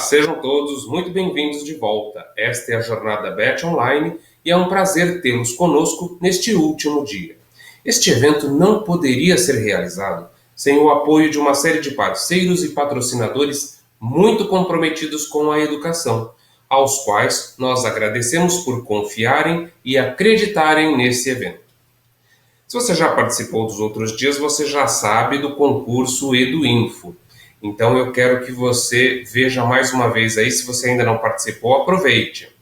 sejam todos muito bem-vindos de volta. Esta é a Jornada BET Online e é um prazer tê-los conosco neste último dia. Este evento não poderia ser realizado sem o apoio de uma série de parceiros e patrocinadores muito comprometidos com a educação, aos quais nós agradecemos por confiarem e acreditarem nesse evento. Se você já participou dos outros dias, você já sabe do concurso EduInfo. Então eu quero que você veja mais uma vez aí, se você ainda não participou, aproveite.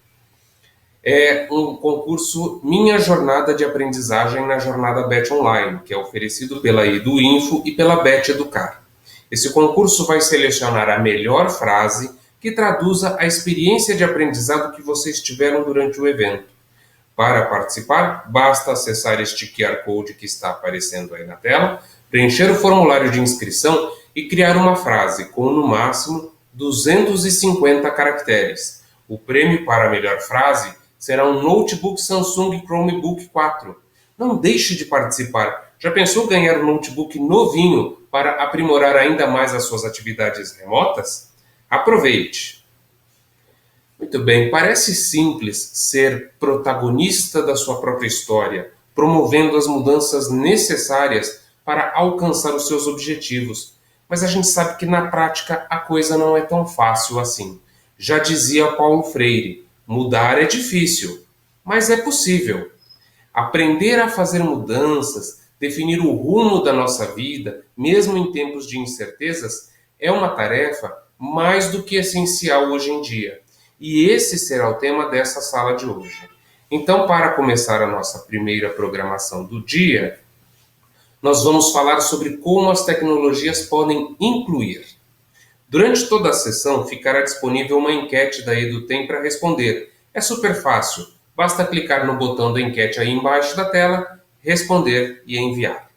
É um concurso Minha Jornada de Aprendizagem na Jornada BET Online, que é oferecido pela EduInfo e pela BET Educar. Esse concurso vai selecionar a melhor frase que traduza a experiência de aprendizado que vocês tiveram durante o evento. Para participar, basta acessar este QR Code que está aparecendo aí na tela, preencher o formulário de inscrição e criar uma frase com, no máximo, 250 caracteres. O prêmio para a melhor frase será um notebook Samsung Chromebook 4. Não deixe de participar. Já pensou ganhar um notebook novinho para aprimorar ainda mais as suas atividades remotas? Aproveite! Muito bem, parece simples ser protagonista da sua própria história, promovendo as mudanças necessárias para alcançar os seus objetivos. Mas a gente sabe que na prática a coisa não é tão fácil assim. Já dizia Paulo Freire, mudar é difícil, mas é possível. Aprender a fazer mudanças, definir o rumo da nossa vida, mesmo em tempos de incertezas, é uma tarefa mais do que essencial hoje em dia. E esse será o tema dessa sala de hoje. Então, para começar a nossa primeira programação do dia, nós vamos falar sobre como as tecnologias podem incluir. Durante toda a sessão ficará disponível uma enquete da EduTem para responder. É super fácil, basta clicar no botão da enquete aí embaixo da tela, responder e enviar.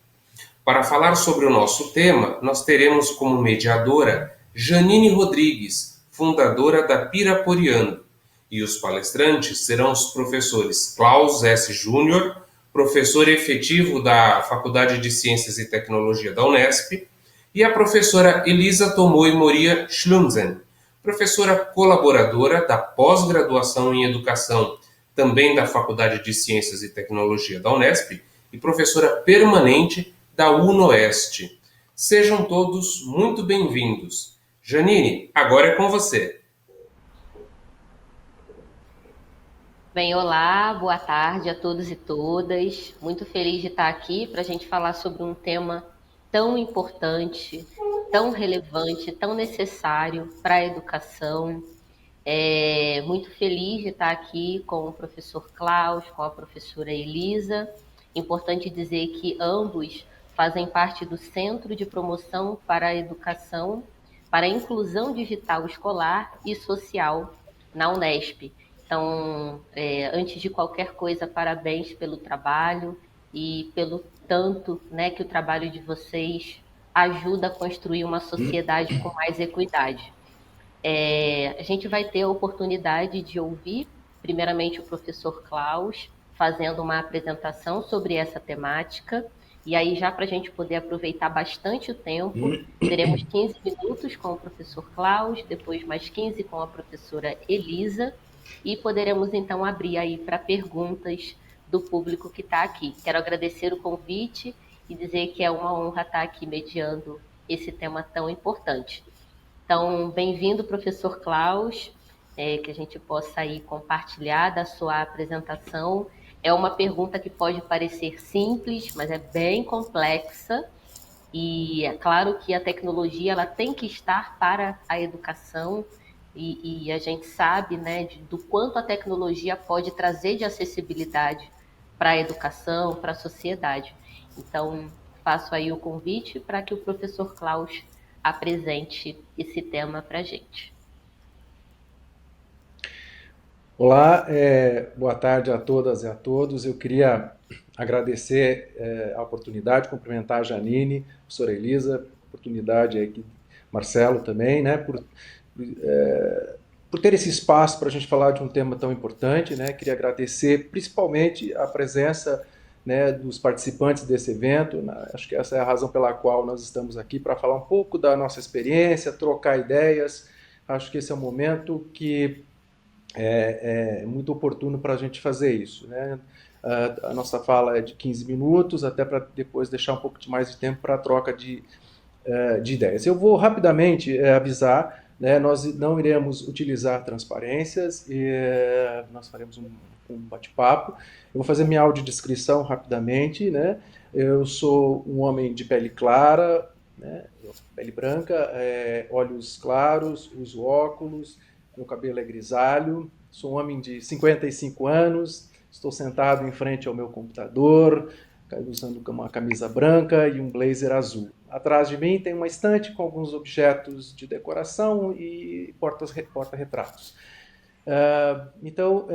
Para falar sobre o nosso tema, nós teremos como mediadora Janine Rodrigues, fundadora da Piraporiando, e os palestrantes serão os professores Klaus S. Júnior, professor efetivo da Faculdade de Ciências e Tecnologia da Unesp, e a professora Elisa Tomoe Moria Schlumzen, professora colaboradora da pós-graduação em Educação, também da Faculdade de Ciências e Tecnologia da Unesp, e professora permanente da UNOeste. Sejam todos muito bem-vindos. Janine, agora é com você. Bem, olá, boa tarde a todos e todas. Muito feliz de estar aqui para a gente falar sobre um tema tão importante, tão relevante, tão necessário para a educação. Muito feliz de estar aqui com o professor Klaus, com a professora Elisa. Importante dizer que ambos fazem parte do Centro de Promoção para a Educação, para a Inclusão Digital Escolar e Social na Unesp. Então, antes de qualquer coisa, parabéns pelo trabalho e pelo tanto, né, que o trabalho de vocês ajuda a construir uma sociedade com mais equidade. A gente vai ter a oportunidade de ouvir, primeiramente, o professor Klaus fazendo uma apresentação sobre essa temática. E aí, já para a gente poder aproveitar bastante o tempo, teremos 15 minutos com o professor Klaus, depois mais 15 com a professora Elisa, e poderemos então abrir aí para perguntas do público que está aqui. Quero agradecer o convite e dizer que é uma honra estar aqui mediando esse tema tão importante. Então, bem-vindo, professor Klaus, que a gente possa aí compartilhar da sua apresentação. É uma pergunta que pode parecer simples, mas é bem complexa. E é claro que a tecnologia ela tem que estar para a educação e a gente sabe, né, do quanto a tecnologia pode trazer de acessibilidade para a educação, para a sociedade. Então, faço aí o convite para que o professor Klaus apresente esse tema para a gente. Olá, boa tarde a todas e a todos. Eu queria agradecer a oportunidade, cumprimentar a Janine, a professora Elisa, oportunidade aqui, Marcelo também, né, por ter esse espaço para a gente falar de um tema tão importante, né. Queria agradecer principalmente a presença, né, dos participantes desse evento. Acho que essa é a razão pela qual nós estamos aqui, para falar um pouco da nossa experiência, trocar ideias, acho que esse é um momento que é muito oportuno para a gente fazer isso, né? A nossa fala é de 15 minutos, até para depois deixar um pouco mais de tempo para a troca de ideias. Eu vou rapidamente avisar, né, nós não iremos utilizar transparências, nós faremos um bate-papo. Eu vou fazer minha audiodescrição rapidamente, né? Eu sou um homem de pele clara, né, pele branca, olhos claros, uso óculos, meu cabelo é grisalho, sou um homem de 55 anos, estou sentado em frente ao meu computador, usando uma camisa branca e um blazer azul. Atrás de mim tem uma estante com alguns objetos de decoração e porta-retratos. Então,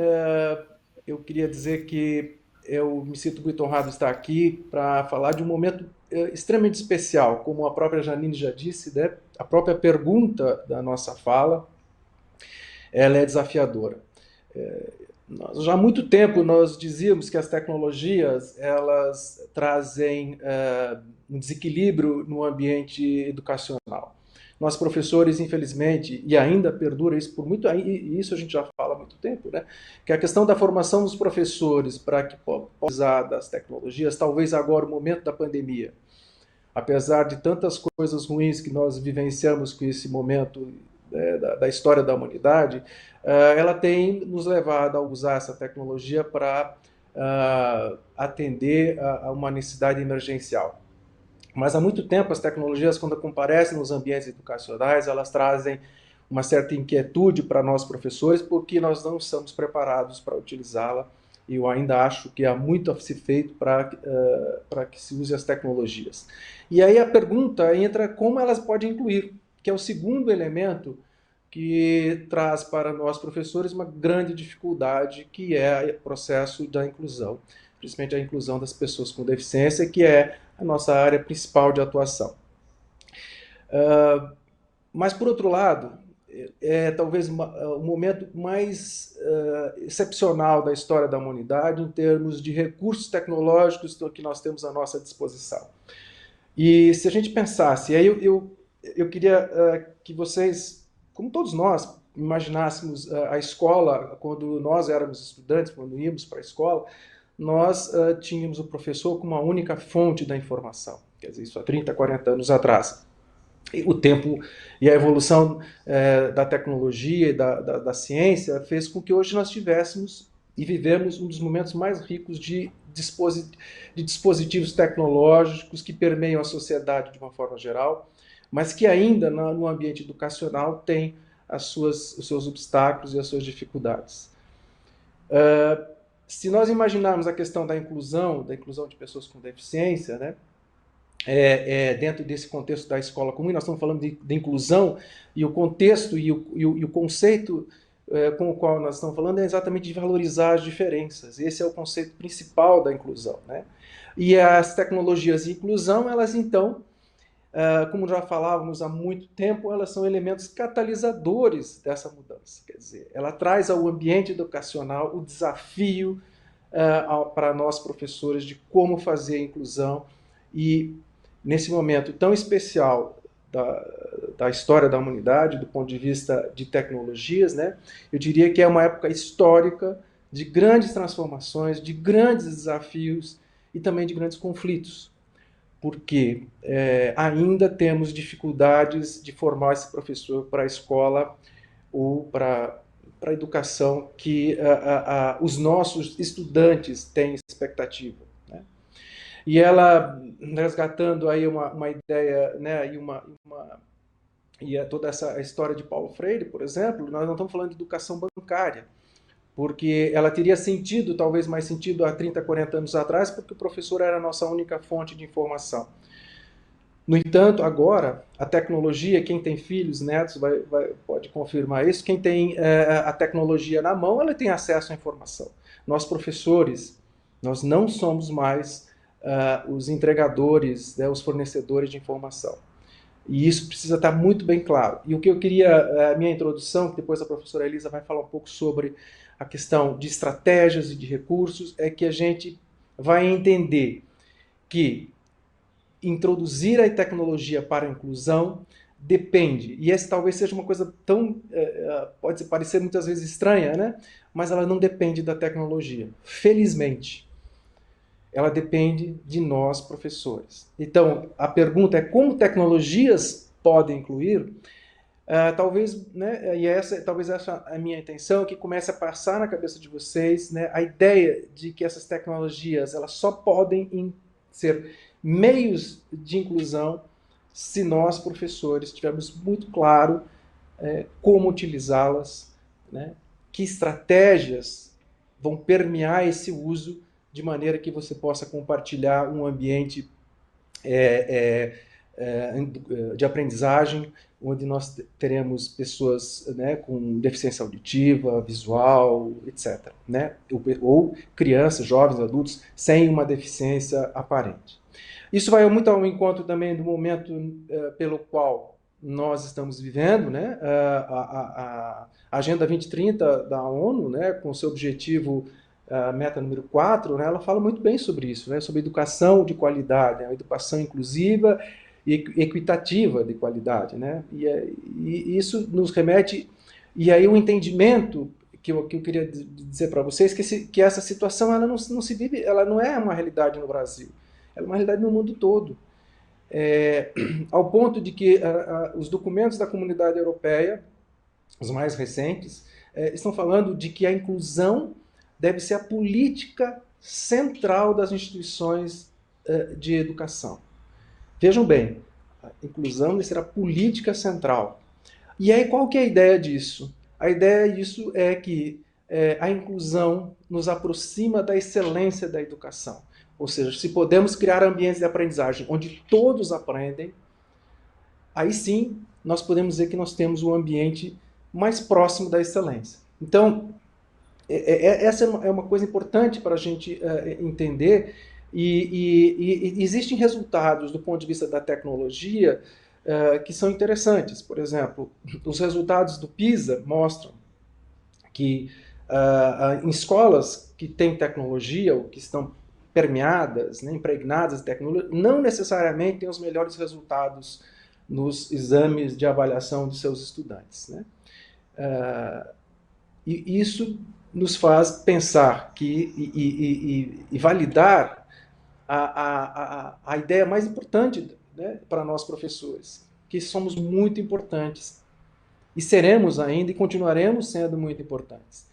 eu queria dizer que eu me sinto muito honrado de estar aqui para falar de um momento extremamente especial, como a própria Janine já disse, né? A própria pergunta da nossa fala, ela é desafiadora. Já há muito tempo nós dizíamos que as tecnologias elas trazem um desequilíbrio no ambiente educacional. Nós professores, infelizmente, e ainda perdura isso por muito, e isso a gente já fala há muito tempo, né? Que a questão da formação dos professores para que possam usar das tecnologias, talvez agora o momento da pandemia, apesar de tantas coisas ruins que nós vivenciamos com esse momento da história da humanidade, ela tem nos levado a usar essa tecnologia para atender a uma necessidade emergencial. Mas há muito tempo as tecnologias, quando comparecem nos ambientes educacionais, elas trazem uma certa inquietude para nós professores, porque nós não estamos preparados para utilizá-la, e eu ainda acho que há muito a ser feito para que se use as tecnologias. E aí a pergunta entra como elas podem incluir, que é o segundo elemento que traz para nós professores uma grande dificuldade, que é o processo da inclusão, principalmente a inclusão das pessoas com deficiência, que é a nossa área principal de atuação. Mas, por outro lado, talvez o momento mais excepcional da história da humanidade em termos de recursos tecnológicos que nós temos à nossa disposição. E se a gente pensasse, aí eu queria que vocês, como todos nós, imaginássemos a escola, quando nós éramos estudantes, quando íamos para a escola, nós tínhamos o professor como uma única fonte da informação. Quer dizer, isso há 30, 40 anos atrás. E o tempo e a evolução da tecnologia e da ciência fez com que hoje nós tivéssemos e vivemos um dos momentos mais ricos de dispositivos tecnológicos que permeiam a sociedade de uma forma geral, mas que ainda no ambiente educacional tem os seus obstáculos e as suas dificuldades. Se nós imaginarmos a questão da inclusão de pessoas com deficiência, né, dentro desse contexto da escola comum, nós estamos falando de inclusão, e o contexto e o conceito com o qual nós estamos falando é exatamente de valorizar as diferenças. Esse é o conceito principal da inclusão, né? E as tecnologias de inclusão, elas então, como já falávamos há muito tempo, elas são elementos catalisadores dessa mudança. Quer dizer, ela traz ao ambiente educacional o desafio para nós professores de como fazer a inclusão, e nesse momento tão especial da história da humanidade, do ponto de vista de tecnologias, né, eu diria que é uma época histórica de grandes transformações, de grandes desafios e também de grandes conflitos, porque ainda temos dificuldades de formar esse professor para a escola ou para a educação que os nossos estudantes têm expectativa. Né? E ela, resgatando aí uma ideia, né, e toda essa história de Paulo Freire, por exemplo, nós não estamos falando de educação bancária, porque ela teria sentido, talvez mais sentido há 30, 40 anos atrás, porque o professor era a nossa única fonte de informação. No entanto, agora, a tecnologia, quem tem filhos, netos, pode confirmar isso, quem tem a tecnologia na mão, ela tem acesso à informação. Nós, professores, nós não somos mais os entregadores, né, os fornecedores de informação. E isso precisa estar muito bem claro. E o que eu queria, a minha introdução, que depois a professora Elisa vai falar um pouco sobre a questão de estratégias e de recursos, é que a gente vai entender que introduzir a tecnologia para a inclusão depende, e essa talvez seja uma coisa tão, pode parecer muitas vezes estranha, né? Mas ela não depende da tecnologia, felizmente. Ela depende de nós, professores. Então, a pergunta é como tecnologias podem incluir. Talvez, né, e talvez essa é a minha intenção, que comece a passar na cabeça de vocês, né, a ideia de que essas tecnologias elas só podem ser meios de inclusão se nós, professores, tivermos muito claro como utilizá-las, né, que estratégias vão permear esse uso de maneira que você possa compartilhar um ambiente de aprendizagem, onde nós teremos pessoas, né, com deficiência auditiva, visual, etc. Né? Ou crianças, jovens, adultos, sem uma deficiência aparente. Isso vai muito ao encontro também do momento pelo qual nós estamos vivendo, né? A Agenda 2030 da ONU, né, com seu objetivo meta número 4, né, ela fala muito bem sobre isso, né, sobre educação de qualidade, a educação inclusiva e equitativa de qualidade, né? E isso nos remete, e aí o entendimento que eu queria dizer para vocês, que essa situação ela não se vive, ela não é uma realidade no Brasil, ela é uma realidade no mundo todo, ao ponto de que os documentos da Comunidade Europeia, os mais recentes, estão falando de que a inclusão deve ser a política central das instituições de educação. Vejam bem, a inclusão deve ser a política central. E aí qual que é a ideia disso? A ideia disso é que a inclusão nos aproxima da excelência da educação. Ou seja, se podemos criar ambientes de aprendizagem onde todos aprendem, aí sim nós podemos dizer que nós temos um ambiente mais próximo da excelência. Então, essa é uma coisa importante para a gente entender, e existem resultados do ponto de vista da tecnologia que são interessantes. Por exemplo, os resultados do PISA mostram que em escolas que têm tecnologia ou que estão permeadas, né, impregnadas de tecnologia, não necessariamente têm os melhores resultados nos exames de avaliação de seus estudantes, né? E isso nos faz pensar e validar a ideia mais importante, né, para nós professores, que somos muito importantes e seremos ainda e continuaremos sendo muito importantes.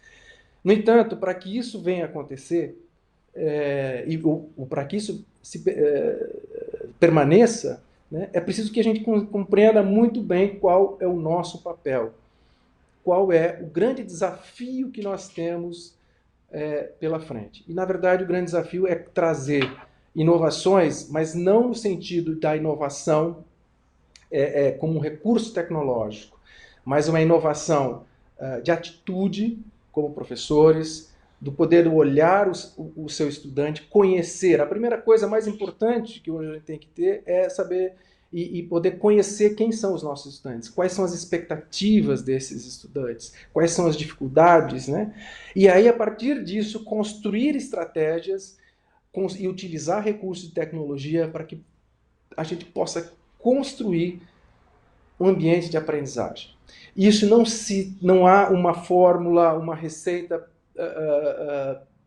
No entanto, para que isso venha a acontecer, para que isso permaneça, né, é preciso que a gente compreenda muito bem qual é o nosso papel, qual é o grande desafio que nós temos pela frente. E, na verdade, o grande desafio é trazer inovações, mas não no sentido da inovação como um recurso tecnológico, mas uma inovação de atitude como professores, do poder olhar o seu estudante, conhecer. A primeira coisa mais importante que hoje a gente tem que ter é saber e poder conhecer quem são os nossos estudantes, quais são as expectativas desses estudantes, quais são as dificuldades, né? E aí, a partir disso, construir estratégias e utilizar recursos de tecnologia para que a gente possa construir um ambiente de aprendizagem. Isso não há uma fórmula, uma receita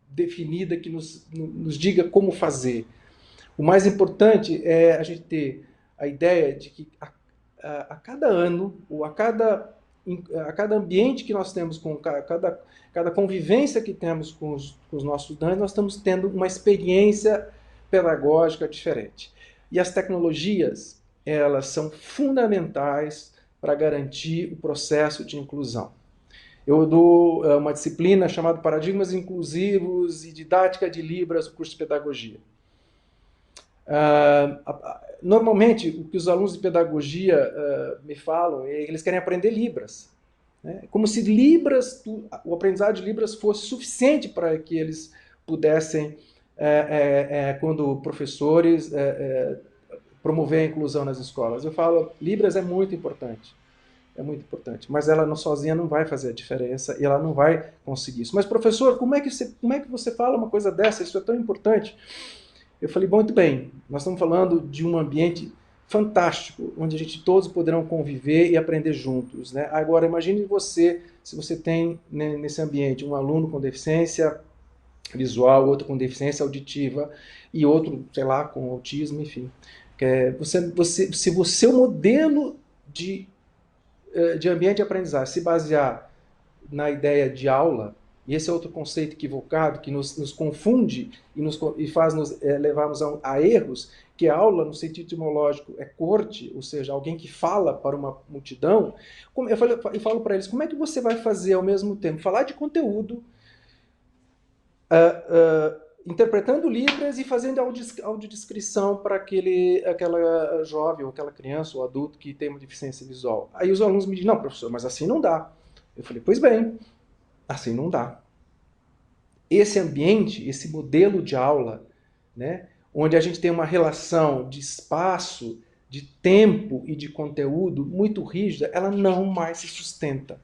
definida que nos diga como fazer. O mais importante é a gente ter a ideia de que a cada ano, ou a cada ambiente que nós temos, cada convivência que temos com os nossos estudantes, nós estamos tendo uma experiência pedagógica diferente. E as tecnologias, elas são fundamentais para garantir o processo de inclusão. Eu dou uma disciplina chamada Paradigmas Inclusivos e Didática de Libras, o curso de Pedagogia. Normalmente, o que os alunos de pedagogia me falam é que eles querem aprender Libras. Né? Como se Libras, o aprendizado de Libras fosse suficiente para que eles pudessem, quando professores, promover a inclusão nas escolas. Eu falo, Libras é muito importante, mas ela sozinha não vai fazer a diferença e ela não vai conseguir isso. Mas, professor, como é que você fala uma coisa dessa? Isso é tão importante. Eu falei, bom, muito bem, nós estamos falando de um ambiente fantástico, onde a gente todos poderão conviver e aprender juntos, né? Agora, imagine você, se você tem, né, nesse ambiente um aluno com deficiência visual, outro com deficiência auditiva e outro, sei lá, com autismo, enfim. Se você, o modelo de ambiente de aprendizagem se basear na ideia de aula, e esse é outro conceito equivocado que nos confunde e faz nos levarmos a erros, que a aula, no sentido etimológico, é corte, ou seja, alguém que fala para uma multidão. Eu falo para eles, como é que você vai fazer ao mesmo tempo falar de conteúdo, interpretando Libras e fazendo audiodescrição para aquela jovem, ou aquela criança ou adulto que tem uma deficiência visual? Aí os alunos me dizem, não, professor, mas assim não dá. Eu falei, pois bem, assim não dá. Esse ambiente, esse modelo de aula, né, onde a gente tem uma relação de espaço, de tempo e de conteúdo muito rígida, ela não mais se sustenta.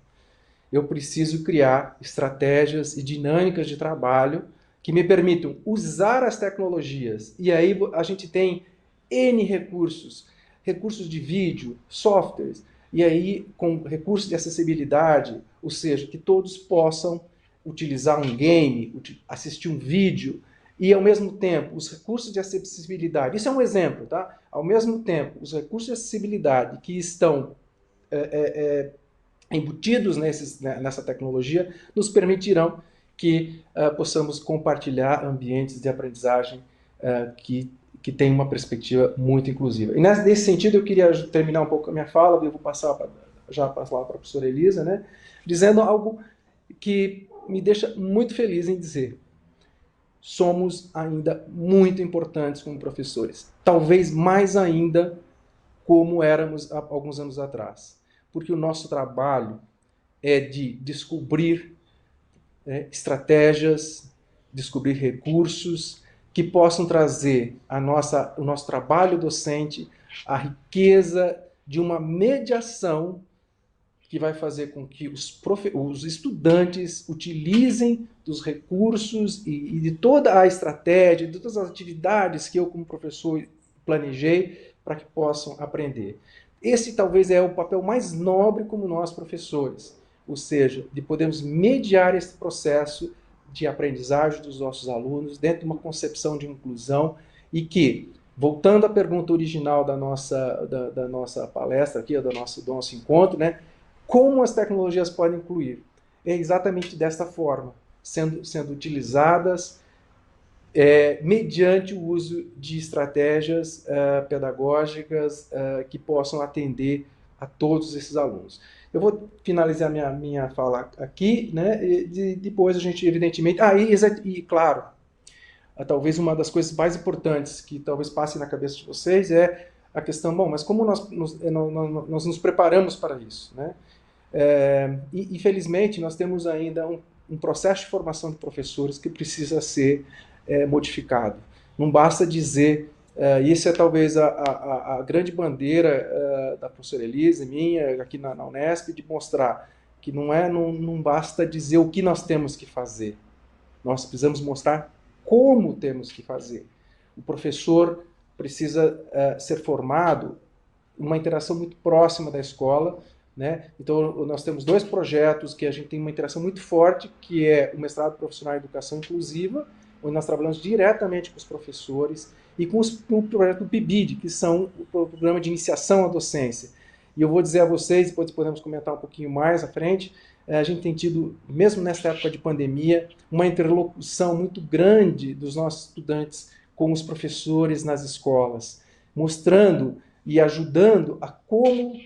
Eu preciso criar estratégias e dinâmicas de trabalho que me permitam usar as tecnologias. E aí a gente tem N recursos, recursos de vídeo, softwares, e aí com recursos de acessibilidade, ou seja, que todos possam utilizar um game, assistir um vídeo, e ao mesmo tempo os recursos de acessibilidade, isso é um exemplo, tá? Ao mesmo tempo, os recursos de acessibilidade que estão embutidos nessa tecnologia nos permitirão que possamos compartilhar ambientes de aprendizagem que tem uma perspectiva muito inclusiva. E nesse sentido eu queria terminar um pouco a minha fala, eu vou passar para a professora Elisa, né, dizendo algo que me deixa muito feliz em dizer. Somos ainda muito importantes como professores, talvez mais ainda como éramos há alguns anos atrás, porque o nosso trabalho é de descobrir estratégias, descobrir recursos que possam trazer o nosso trabalho docente a riqueza de uma mediação que vai fazer com que os estudantes utilizem dos recursos e de toda a estratégia, de todas as atividades que eu, como professor, planejei para que possam aprender. Esse talvez é o papel mais nobre como nós, professores, ou seja, de podermos mediar esse processo de aprendizagem dos nossos alunos dentro de uma concepção de inclusão e que, voltando à pergunta original da nossa palestra aqui, do nosso encontro, né? Como as tecnologias podem incluir? É exatamente desta forma, sendo utilizadas mediante o uso de estratégias pedagógicas que possam atender a todos esses alunos. Eu vou finalizar minha fala aqui, né? E depois a gente, evidentemente... claro, talvez uma das coisas mais importantes que talvez passe na cabeça de vocês é a questão, bom, mas como nós nos preparamos para isso, né? Infelizmente, nós temos ainda um processo de formação de professores que precisa ser modificado. Não basta dizer, e isso é talvez a grande bandeira da professora Elisa, minha, aqui na Unesp, de mostrar que não basta dizer o que nós temos que fazer. Nós precisamos mostrar como temos que fazer. O professor precisa ser formado em uma interação muito próxima da escola, né? Então, nós temos 2 projetos que a gente tem uma interação muito forte, que é o mestrado profissional em educação inclusiva, onde nós trabalhamos diretamente com os professores, e com o projeto do PIBID, que são o programa de iniciação à docência. E eu vou dizer a vocês, depois podemos comentar um pouquinho mais à frente, a gente tem tido, mesmo nessa época de pandemia, uma interlocução muito grande dos nossos estudantes com os professores nas escolas, mostrando e ajudando a como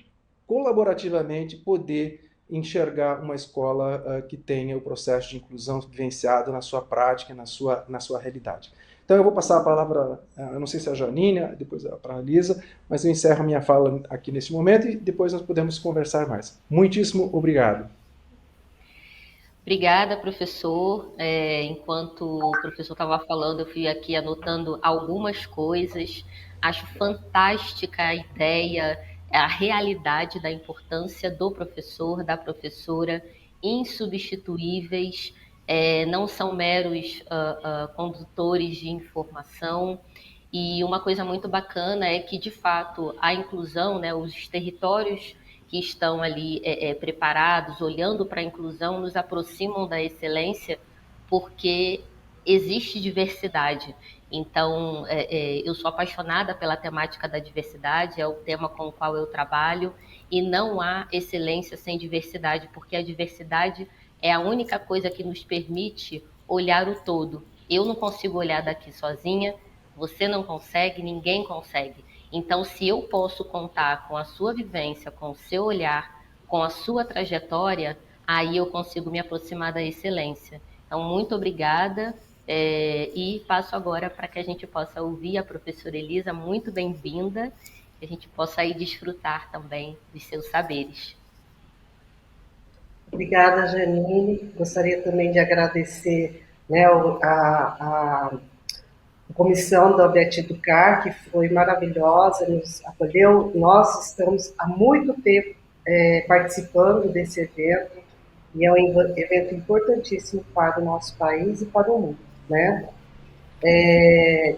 colaborativamente poder enxergar uma escola que tenha o processo de inclusão vivenciado na sua prática, na sua realidade. Então eu vou passar a palavra, eu não sei se é a Janine, depois para a Lisa, mas eu encerro a minha fala aqui nesse momento e depois nós podemos conversar mais. Muitíssimo obrigado. Obrigada, professor. Enquanto o professor estava falando, eu fui aqui anotando algumas coisas. Acho fantástica a ideia, a realidade da importância do professor, da professora, insubstituíveis, não são meros condutores de informação. E uma coisa muito bacana é que, de fato, a inclusão, né, os territórios que estão ali preparados, olhando para a inclusão, nos aproximam da excelência, porque existe diversidade. Então, eu sou apaixonada pela temática da diversidade, é o tema com o qual eu trabalho, e não há excelência sem diversidade, porque a diversidade é a única coisa que nos permite olhar o todo. Eu não consigo olhar daqui sozinha, você não consegue, ninguém consegue. Então, se eu posso contar com a sua vivência, com o seu olhar, com a sua trajetória, aí eu consigo me aproximar da excelência. Então, muito obrigada. E passo agora para que a gente possa ouvir a professora Elisa, muito bem-vinda, que a gente possa aí desfrutar também dos seus saberes. Obrigada, Janine. Gostaria também de agradecer, né, a comissão da Obet Educar, que foi maravilhosa, nos acolheu. Nós estamos há muito tempo participando desse evento, e é um evento importantíssimo para o nosso país e para o mundo, né?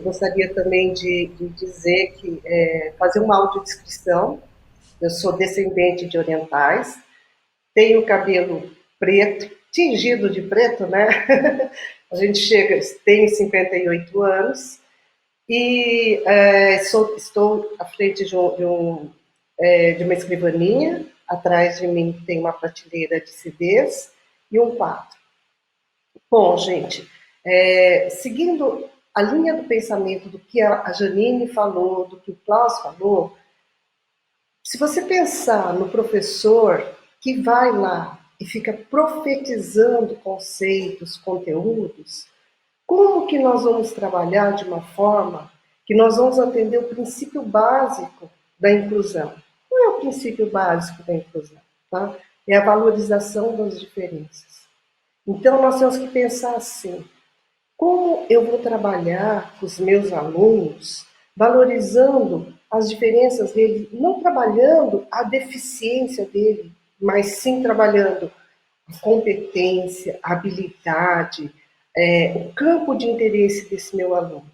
Gostaria também de dizer que fazer uma audiodescrição. Eu sou descendente de orientais, tenho cabelo preto, tingido de preto, né? A gente tenho 58 anos e estou à frente de uma escrivaninha. Atrás de mim tem uma prateleira de CDs e um quadro. Bom, gente, seguindo a linha do pensamento do que a Janine falou, do que o Klaus falou, se você pensar no professor que vai lá e fica profetizando conceitos, conteúdos, como que nós vamos trabalhar de uma forma que nós vamos atender o princípio básico da inclusão? Qual é o princípio básico da inclusão? Tá? É a valorização das diferenças. Então, nós temos que pensar assim, como eu vou trabalhar com os meus alunos, valorizando as diferenças dele, não trabalhando a deficiência dele, mas sim trabalhando a competência, a habilidade, o campo de interesse desse meu aluno.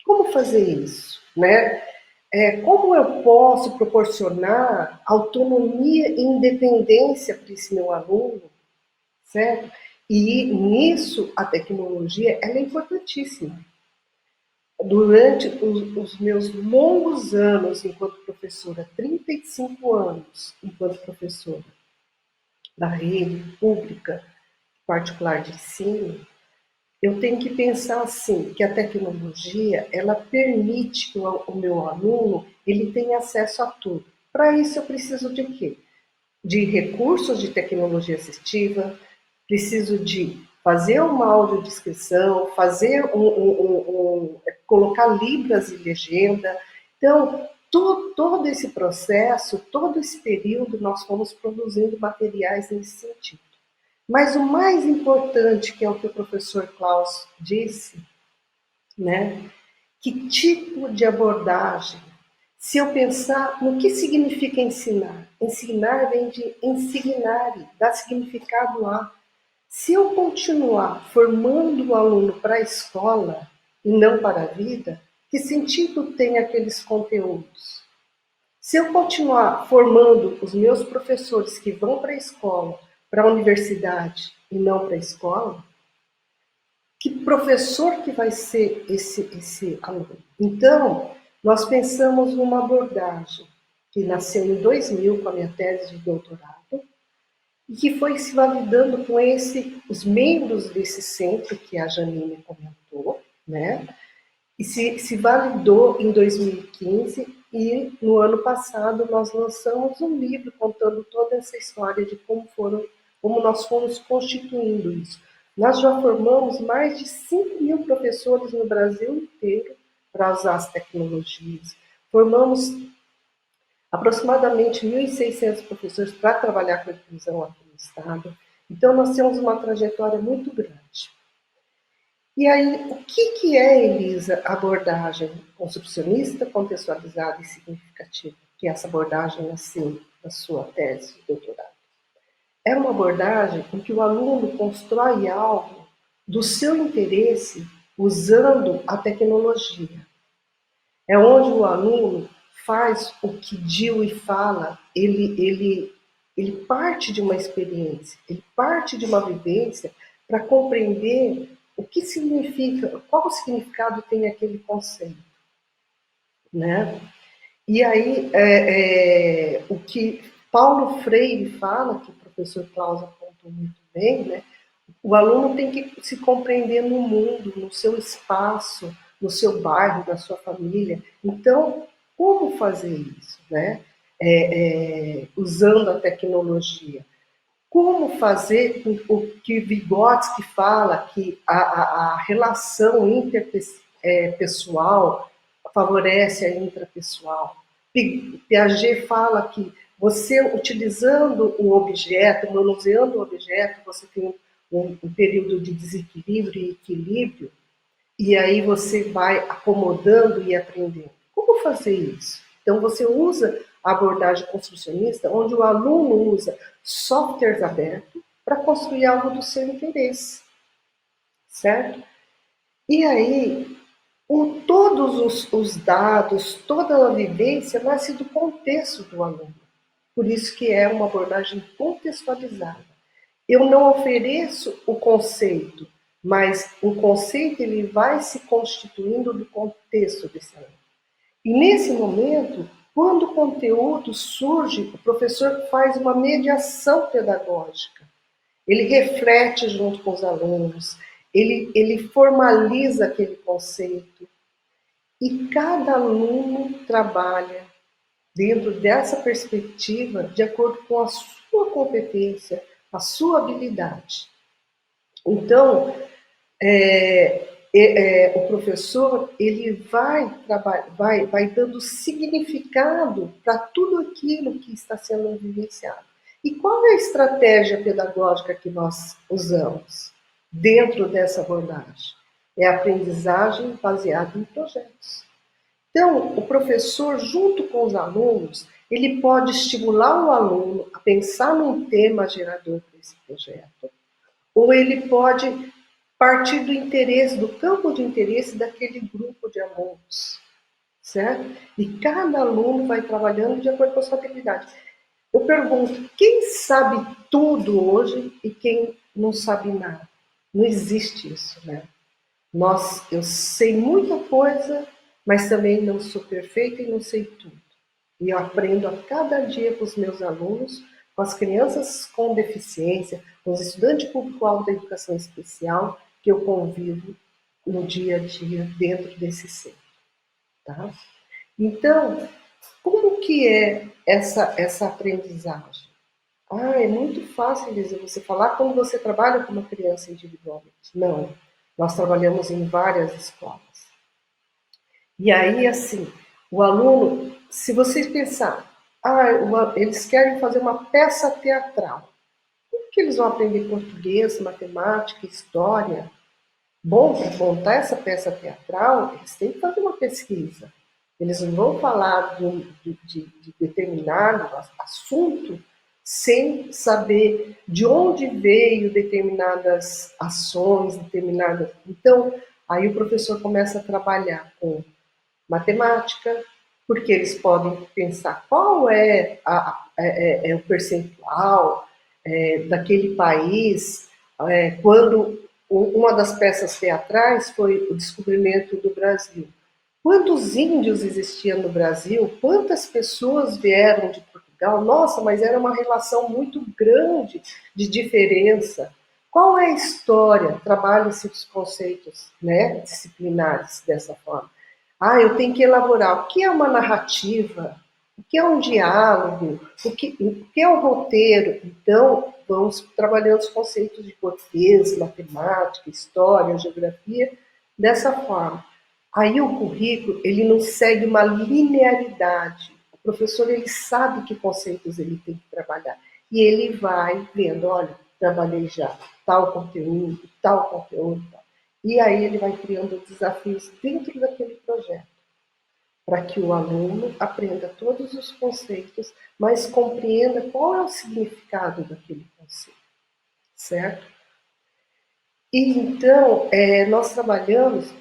Como fazer isso, né? Como eu posso proporcionar autonomia e independência para esse meu aluno, certo? E nisso a tecnologia ela é importantíssima. Durante os meus longos anos enquanto professora, 35 anos enquanto professora da rede pública particular de ensino, eu tenho que pensar assim, que a tecnologia, ela permite que o meu aluno, ele tenha acesso a tudo. Para isso eu preciso de quê? De recursos de tecnologia assistiva, preciso de fazer uma audiodescrição, fazer colocar libras e legenda. Então, todo esse processo, todo esse período, nós fomos produzindo materiais nesse sentido. Mas o mais importante, que é o que o professor Klaus disse, né? Que tipo de abordagem? Se eu pensar no que significa ensinar, ensinar vem de ensignare, dá significado a. Se eu continuar formando o aluno para a escola e não para a vida, que sentido tem aqueles conteúdos? Se eu continuar formando os meus professores que vão para a escola, para a universidade e não para a escola, que professor que vai ser esse aluno? Então, nós pensamos numa abordagem que nasceu em 2000 com a minha tese de doutorado e que foi se validando com os membros desse centro que a Janine comentou, né? E se validou em 2015 e no ano passado nós lançamos um livro contando toda essa história de como nós fomos constituindo isso. Nós já formamos mais de 5 mil professores no Brasil inteiro para usar as tecnologias. Formamos aproximadamente 1.600 professores para trabalhar com a inclusão aqui no Estado. Então, nós temos uma trajetória muito grande. E aí, o que é, Elisa, a abordagem construcionista, contextualizada e significativa? Que essa abordagem nasceu na sua tese de doutorado. É uma abordagem em que o aluno constrói algo do seu interesse usando a tecnologia. é onde o aluno faz o que Dewey fala, ele parte de uma experiência, ele parte de uma vivência para compreender o que significa, qual o significado tem aquele conceito, né? E aí, o que Paulo Freire fala, que o professor Klaus apontou muito bem, né? O aluno tem que se compreender no mundo, no seu espaço, no seu bairro, na sua família. Então, como fazer isso, né? Usando a tecnologia. Como fazer o que Vygotsky fala, que a relação interpessoal favorece a intrapessoal. Piaget fala que você, utilizando o objeto, manuseando o objeto, você tem um período de desequilíbrio e equilíbrio, e aí você vai acomodando e aprendendo. Como fazer isso? Então, você usa a abordagem construcionista, onde o aluno usa softwares abertos para construir algo do seu interesse, certo? E aí, todos os dados, toda a vivência nasce do contexto do aluno. Por isso que é uma abordagem contextualizada. Eu não ofereço o conceito, mas o conceito ele vai se constituindo do contexto desse aluno. E nesse momento, quando o conteúdo surge, o professor faz uma mediação pedagógica. Ele reflete junto com os alunos, ele formaliza aquele conceito. E cada aluno trabalha dentro dessa perspectiva de acordo com a sua competência, a sua habilidade. Então, o professor ele vai dando significado para tudo aquilo que está sendo vivenciado. E qual é a estratégia pedagógica que nós usamos dentro dessa abordagem? É a aprendizagem baseada em projetos. Então, o professor, junto com os alunos, ele pode estimular o aluno a pensar num tema gerador para esse projeto, ou ele pode partir do interesse, do campo de interesse daquele grupo de alunos, certo? E cada aluno vai trabalhando de acordo com a sua habilidade. Eu pergunto, quem sabe tudo hoje e quem não sabe nada? Não existe isso, né? Eu sei muita coisa, mas também não sou perfeita e não sei tudo. E eu aprendo a cada dia com os meus alunos, com as crianças com deficiência, com os estudantes público-alvo da educação especial, que eu convivo no dia a dia dentro desse centro. Tá? Então, como que é essa aprendizagem? É muito fácil, Lisa, você falar quando você trabalha com uma criança individualmente. Não, nós trabalhamos em várias escolas. E aí, assim, o aluno, se vocês pensar, eles querem fazer uma peça teatral. Como que eles vão aprender português, matemática, história? Bom, para montar essa peça teatral, eles têm que fazer uma pesquisa. Eles não vão falar de determinado assunto sem saber de onde veio determinadas ações, determinadas. Então, aí o professor começa a trabalhar com matemática, porque eles podem pensar qual é o percentual daquele país quando uma das peças teatrais foi o descobrimento do Brasil. Quantos índios existiam no Brasil? Quantas pessoas vieram de Portugal? Nossa, mas era uma relação muito grande de diferença. Qual é a história? Trabalha-se os conceitos, né, disciplinares dessa forma. Eu tenho que elaborar o que é uma narrativa, o que é um diálogo, o que é um roteiro. Então, vamos trabalhando os conceitos de português, matemática, história, geografia, dessa forma. Aí o currículo, ele não segue uma linearidade. O professor, ele sabe que conceitos ele tem que trabalhar. E ele vai vendo, olha, trabalhei já tal conteúdo, tal conteúdo, tal. E aí ele vai criando desafios dentro daquele projeto, para que o aluno aprenda todos os conceitos, mas compreenda qual é o significado daquele conceito, certo? E então, nós trabalhamos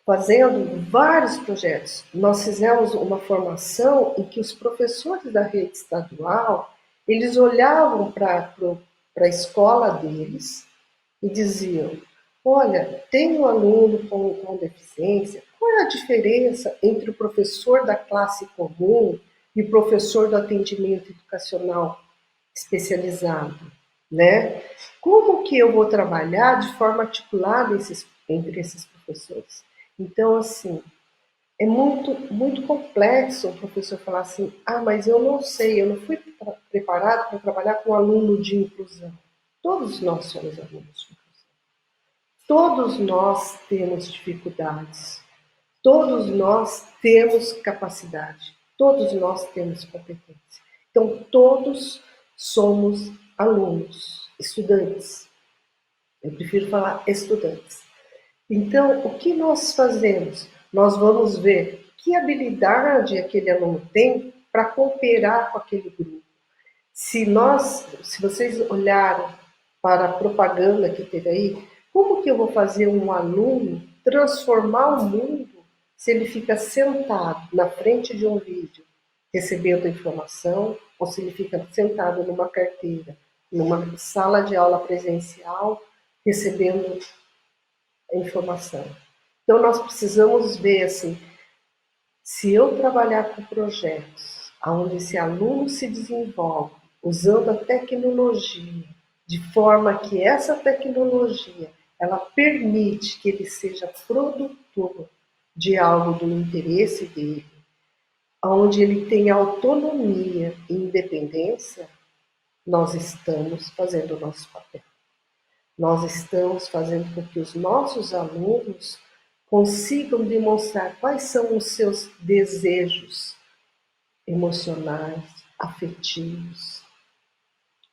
fazendo vários projetos. Nós fizemos uma formação em que os professores da rede estadual, eles olhavam para a escola deles e diziam: olha, tem um aluno com deficiência, qual é a diferença entre o professor da classe comum e o professor do atendimento educacional especializado, né? Como que eu vou trabalhar de forma articulada entre esses professores? Então, assim, é muito complexo o professor falar assim: ah, mas eu não sei, eu não fui preparado para trabalhar com aluno de inclusão. Todos nós somos alunos de inclusão. Todos nós temos dificuldades. Todos nós temos capacidade. Todos nós temos competência. Então, todos somos alunos, estudantes. Eu prefiro falar estudantes. Então, o que nós fazemos? Nós vamos ver que habilidade aquele aluno tem para cooperar com aquele grupo. Se vocês olharem para a propaganda que teve aí, como que eu vou fazer um aluno transformar o mundo se ele fica sentado na frente de um vídeo recebendo informação, ou se ele fica sentado numa carteira, numa sala de aula presencial, recebendo a informação? Então, nós precisamos ver, assim, se eu trabalhar com projetos onde esse aluno se desenvolve usando a tecnologia, de forma que essa tecnologia ela permite que ele seja produtor de algo do interesse dele, onde ele tem autonomia e independência, nós estamos fazendo o nosso papel. Nós estamos fazendo com que os nossos alunos consigam demonstrar quais são os seus desejos emocionais, afetivos,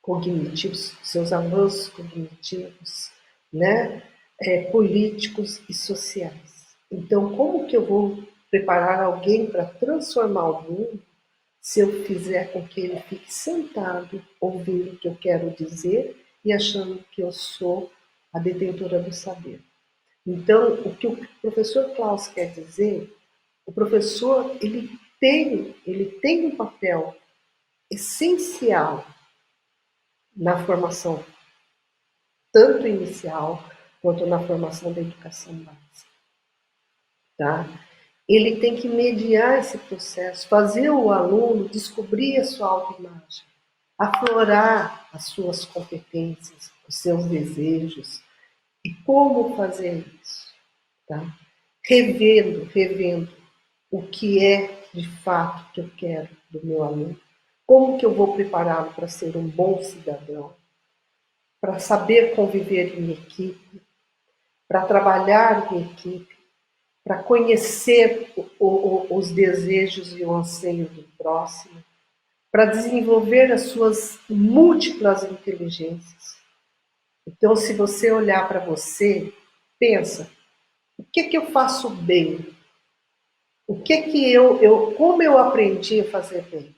cognitivos, seus avanços cognitivos, né? Políticos e sociais. Então, como que eu vou preparar alguém para transformar o mundo se eu fizer com que ele fique sentado, ouvindo o que eu quero dizer e achando que eu sou a detentora do saber? Então, o que o professor Klaus quer dizer, o professor ele tem um papel essencial na formação, tanto inicial quanto na formação da educação básica. Tá? Ele tem que mediar esse processo, fazer o aluno descobrir a sua autoimagem, aflorar as suas competências, os seus desejos. E como fazer isso? Tá? Revendo o que é de fato que eu quero do meu aluno, como que eu vou prepará-lo para ser um bom cidadão, para saber conviver em equipe, para trabalhar em equipe, para conhecer os desejos e o anseio do próximo, para desenvolver as suas múltiplas inteligências. Então, se você olhar para você, pensa: o que eu faço bem? O que como eu aprendi a fazer bem?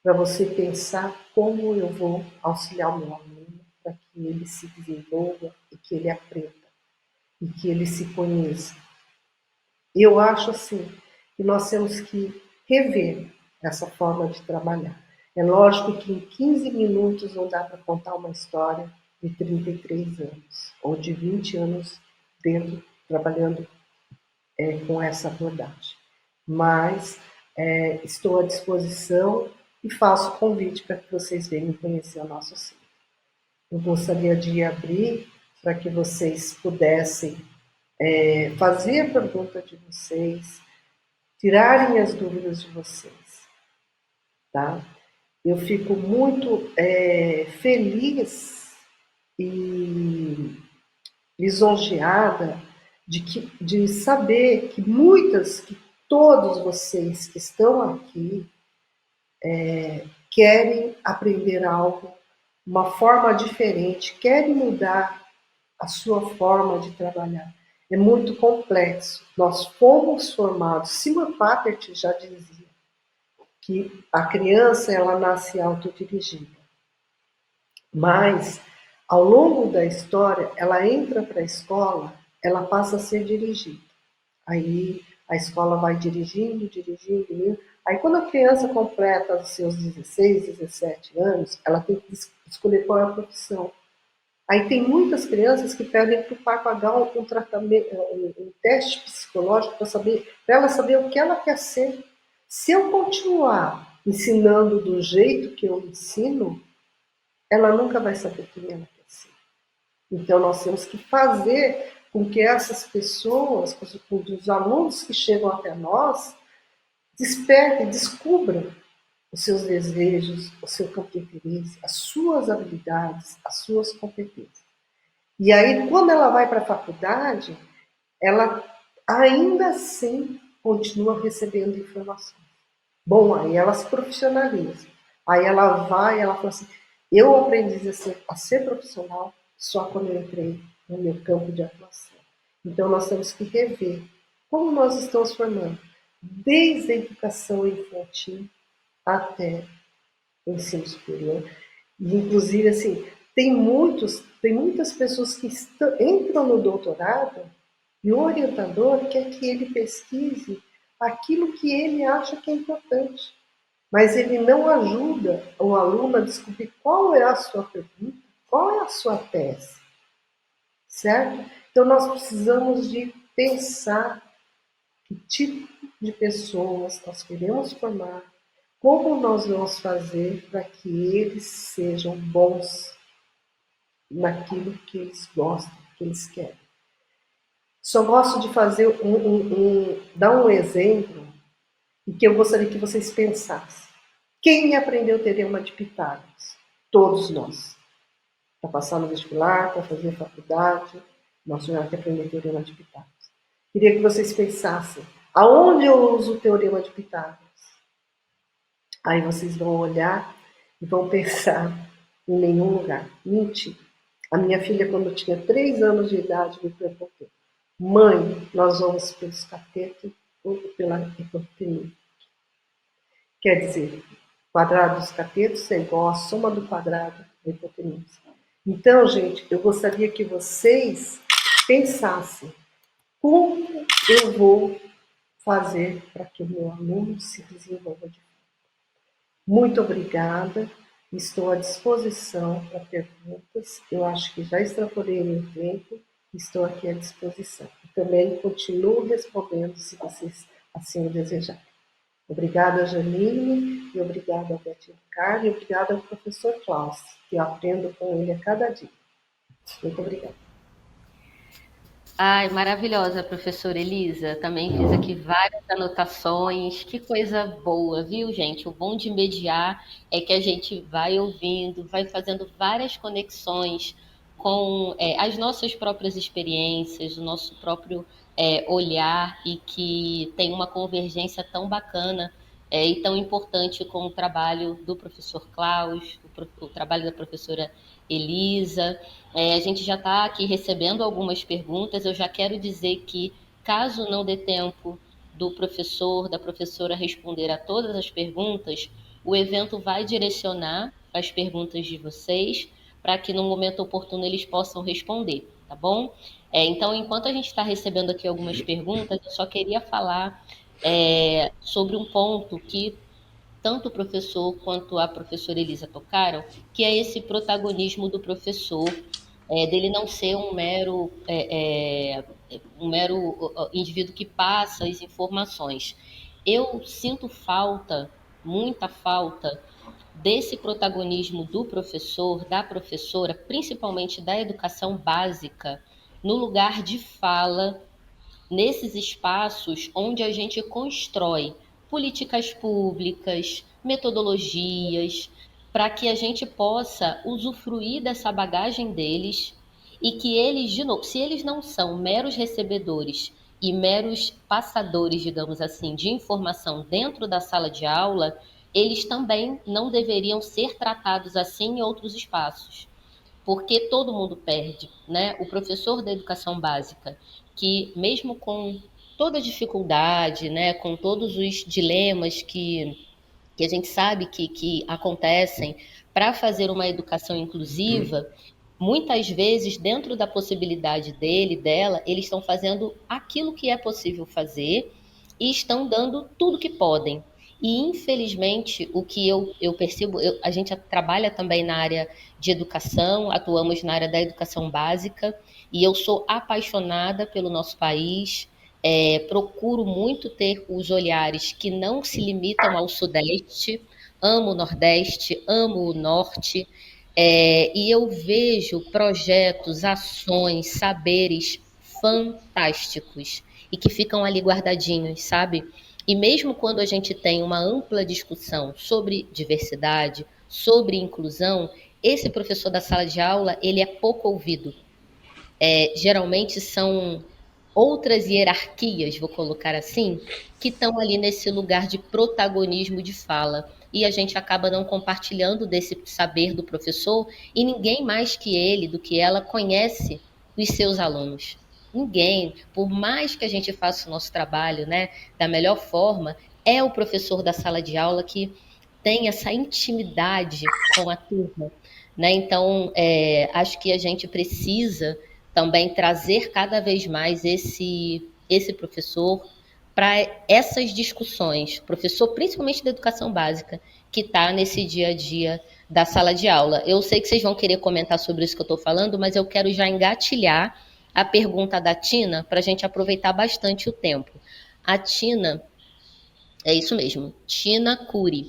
Para você pensar como eu vou auxiliar o meu aluno para que ele se desenvolva e que ele aprenda e que ele se conheça. Eu acho assim que nós temos que rever essa forma de trabalhar. É lógico que em 15 minutos não dá para contar uma história de 33 anos ou de 20 anos trabalhando com essa abordagem. Mas estou à disposição e faço convite para que vocês venham conhecer o nosso centro. Eu gostaria de abrir para que vocês pudessem fazer a pergunta de vocês, tirarem as dúvidas de vocês. Tá? Eu fico muito feliz e lisonjeada de saber que todos vocês que estão aqui querem aprender algo, uma forma diferente, querem mudar a sua forma de trabalhar. É muito complexo. Nós fomos formados, Simon Papert já dizia que a criança ela nasce autodirigida, mas ao longo da história ela entra para a escola, ela passa a ser dirigida. Aí a escola vai dirigindo, dirigindo, dirigindo. Aí quando a criança completa os seus 16, 17 anos, ela tem que escolher qual é a profissão. Aí tem muitas crianças que pedem para o pai pagar um tratamento, um teste psicológico para ela saber o que ela quer ser. Se eu continuar ensinando do jeito que eu ensino, ela nunca vai saber quem ela quer ser. Então nós temos que fazer com que essas pessoas, os alunos que chegam até nós, despertem, descubram os seus desejos, o seu campo de interesse, as suas habilidades, as suas competências. E aí, quando ela vai para a faculdade, ela ainda assim continua recebendo informações. Bom, aí ela se profissionaliza. Aí ela vai, ela fala assim, eu aprendi a ser profissional só quando eu entrei no meu campo de atuação. Então, nós temos que rever como nós estamos formando, desde a educação infantil até o ensino superior. E, inclusive, assim, tem muitas pessoas que entram no doutorado e o orientador quer que ele pesquise aquilo que ele acha que é importante, mas ele não ajuda o aluno a descobrir qual é a sua pergunta, qual é a sua tese, certo? Então, nós precisamos de pensar que tipo de pessoas nós queremos formar, como nós vamos fazer para que eles sejam bons naquilo que eles gostam, que eles querem. Só gosto de fazer dar um exemplo e que eu gostaria que vocês pensassem. Quem aprendeu o teorema de Pitágoras? Todos nós. Para passar no vestibular, para fazer faculdade, nós tivemos que aprender o teorema de Pitágoras. Queria que vocês pensassem, aonde eu uso o teorema de Pitágoras? Aí vocês vão olhar e vão pensar em nenhum lugar. Mentira. A minha filha, quando tinha 3 anos de idade, me perguntou: mãe, nós vamos pelos catetos ou pela hipotenusa? Quer dizer, o quadrado dos catetos é igual à soma do quadrado da hipotenusa. Então, gente, eu gostaria que vocês pensassem como eu vou fazer para que o meu aluno se desenvolva de fato. Muito obrigada. Estou à disposição para perguntas. Eu acho que já extrapolei meu tempo. Estou aqui à disposição. E também continuo respondendo se vocês assim o desejarem. Obrigada, Janine, e obrigada ao Betinho Carlos, e obrigada ao professor Klaus, que eu aprendo com ele a cada dia. Muito obrigada. Ai, maravilhosa, professora Elisa. Também fiz aqui várias anotações. Que coisa boa, viu, gente? O bom de mediar é que a gente vai ouvindo, vai fazendo várias conexões com as nossas próprias experiências, o nosso próprio olhar e que tem uma convergência tão bacana e tão importante como o trabalho do professor Klaus, o trabalho da professora Elisa. A gente já está aqui recebendo algumas perguntas. Eu já quero dizer que, caso não dê tempo do professor, da professora responder a todas as perguntas, o evento vai direcionar as perguntas de vocês para que no momento oportuno eles possam responder, tá bom? Então, enquanto a gente está recebendo aqui algumas perguntas, eu só queria falar sobre um ponto que tanto o professor quanto a professora Elisa tocaram, que é esse protagonismo do professor, dele não ser um mero indivíduo que passa as informações. Eu sinto falta, muita falta, desse protagonismo do professor, da professora, principalmente da educação básica, no lugar de fala nesses espaços onde a gente constrói políticas públicas, metodologias, para que a gente possa usufruir dessa bagagem deles e que eles, de novo, se eles não são meros recebedores e meros passadores, digamos assim, de informação dentro da sala de aula, eles também não deveriam ser tratados assim em outros espaços, porque todo mundo perde, né? O professor da educação básica, que mesmo com toda a dificuldade, né, com todos os dilemas que a gente sabe que acontecem para fazer uma educação inclusiva, muitas vezes, dentro da possibilidade dele, dela, eles estão fazendo aquilo que é possível fazer e estão dando tudo que podem. E, infelizmente, o que eu percebo, a gente trabalha também na área de educação, atuamos na área da educação básica, e eu sou apaixonada pelo nosso país, procuro muito ter os olhares que não se limitam ao Sudeste, amo o Nordeste, amo o Norte, e eu vejo projetos, ações, saberes fantásticos e que ficam ali guardadinhos, sabe? E mesmo quando a gente tem uma ampla discussão sobre diversidade, sobre inclusão, esse professor da sala de aula, ele é pouco ouvido. Geralmente são outras hierarquias, vou colocar assim, que estão ali nesse lugar de protagonismo de fala. E a gente acaba não compartilhando desse saber do professor, e ninguém mais que ele, do que ela, conhece os seus alunos. Ninguém, por mais que a gente faça o nosso trabalho, né, da melhor forma, é o professor da sala de aula que tem essa intimidade com a turma, né? Então, acho que a gente precisa também trazer cada vez mais esse professor para essas discussões, professor principalmente da educação básica, que está nesse dia a dia da sala de aula. Eu sei que vocês vão querer comentar sobre isso que eu estou falando, mas eu quero já engatilhar a pergunta da Tina para a gente aproveitar bastante o tempo. A Tina, é isso mesmo, Tina Curi.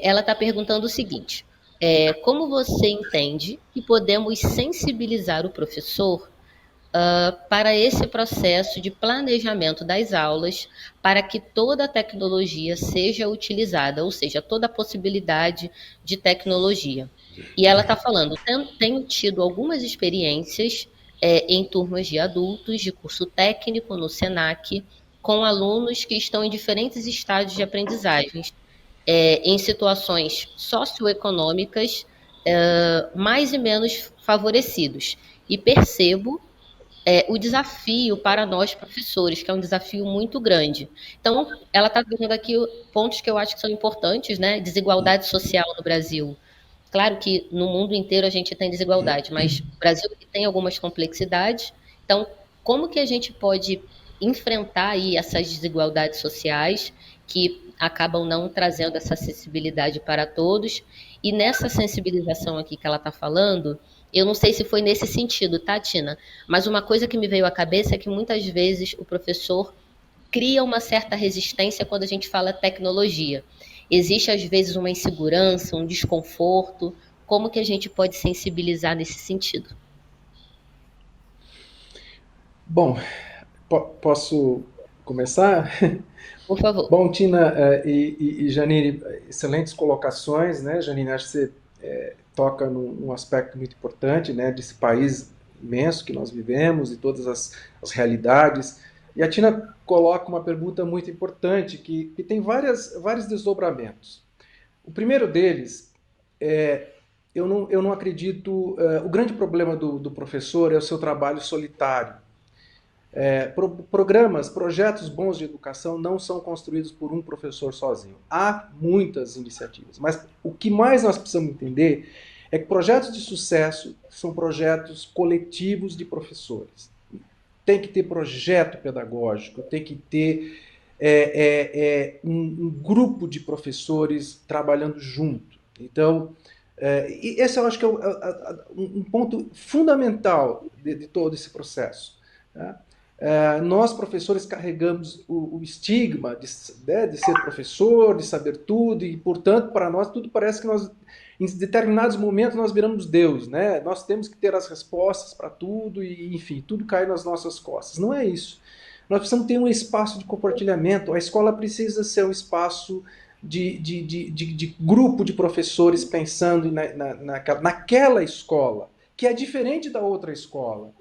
Ela está perguntando o seguinte: como você entende que podemos sensibilizar o professor para esse processo de planejamento das aulas, para que toda a tecnologia seja utilizada, ou seja, toda a possibilidade de tecnologia? E ela está falando, tenho tido algumas experiências em turmas de adultos, de curso técnico no SENAC, com alunos que estão em diferentes estágios de aprendizagens, em situações socioeconômicas mais e menos favorecidos. E percebo o desafio para nós professores, que é um desafio muito grande. Então, ela está dando aqui pontos que eu acho que são importantes, né? Desigualdade social no Brasil. Claro que no mundo inteiro a gente tem desigualdade, mas o Brasil tem algumas complexidades. Então, como que a gente pode enfrentar aí essas desigualdades sociais que acabam não trazendo essa acessibilidade para todos? E nessa sensibilização aqui que ela está falando, eu não sei se foi nesse sentido, tá, Tina? Mas uma coisa que me veio à cabeça é que muitas vezes o professor cria uma certa resistência quando a gente fala tecnologia. Existe, às vezes, uma insegurança, um desconforto. Como que a gente pode sensibilizar nesse sentido? Bom, posso começar? Por favor. Bom, Tina e Janine, excelentes colocações, né? Janine, acho que você toca num aspecto muito importante, né? Desse país imenso que nós vivemos e todas as realidades. E a Tina coloca uma pergunta muito importante que tem vários desdobramentos. O primeiro deles eu não acredito. O grande problema do professor é o seu trabalho solitário. Projetos bons de educação não são construídos por um professor sozinho. Há muitas iniciativas, mas o que mais nós precisamos entender é que projetos de sucesso são projetos coletivos de professores. Tem que ter projeto pedagógico, tem que ter um grupo de professores trabalhando junto. Então, esse eu acho que é um ponto fundamental de todo esse processo. Tá? Nós, professores, carregamos o estigma de ser professor, de saber tudo, e, portanto, para nós, tudo parece que nós, em determinados momentos, nós viramos Deus, né? Nós temos que ter as respostas para tudo, e, enfim, tudo cai nas nossas costas. Não é isso. Nós precisamos ter um espaço de compartilhamento. A escola precisa ser um espaço de grupo de professores pensando naquela escola, que é diferente da outra escola.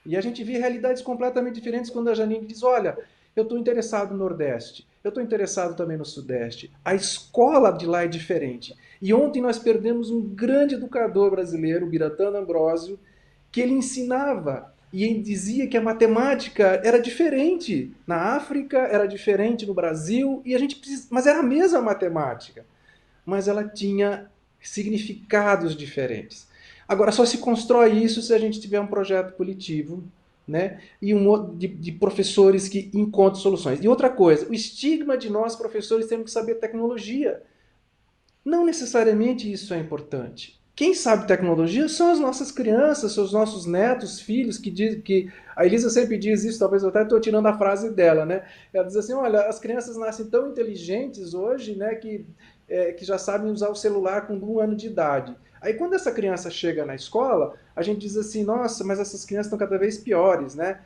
E a gente vê realidades completamente diferentes quando a Janine diz, olha, eu estou interessado no Nordeste, eu estou interessado também no Sudeste. A escola de lá é diferente. E ontem nós perdemos um grande educador brasileiro, o Biratã Ambrosio, que ele ensinava e ele dizia que a matemática era diferente na África, era diferente no Brasil, e mas era a mesma matemática, mas ela tinha significados diferentes. Agora, só se constrói isso se a gente tiver um projeto coletivo, né? E de professores que encontram soluções. E outra coisa, o estigma de nós, professores, temos que saber tecnologia. Não necessariamente isso é importante. Quem sabe tecnologia são as nossas crianças, são os nossos netos, filhos, que a Elisa sempre diz isso, talvez eu até estou tirando a frase dela, né? Ela diz assim, olha, as crianças nascem tão inteligentes hoje, né, que já sabem usar o celular com 1 ano de idade. Aí quando essa criança chega na escola, a gente diz assim, nossa, mas essas crianças estão cada vez piores, né?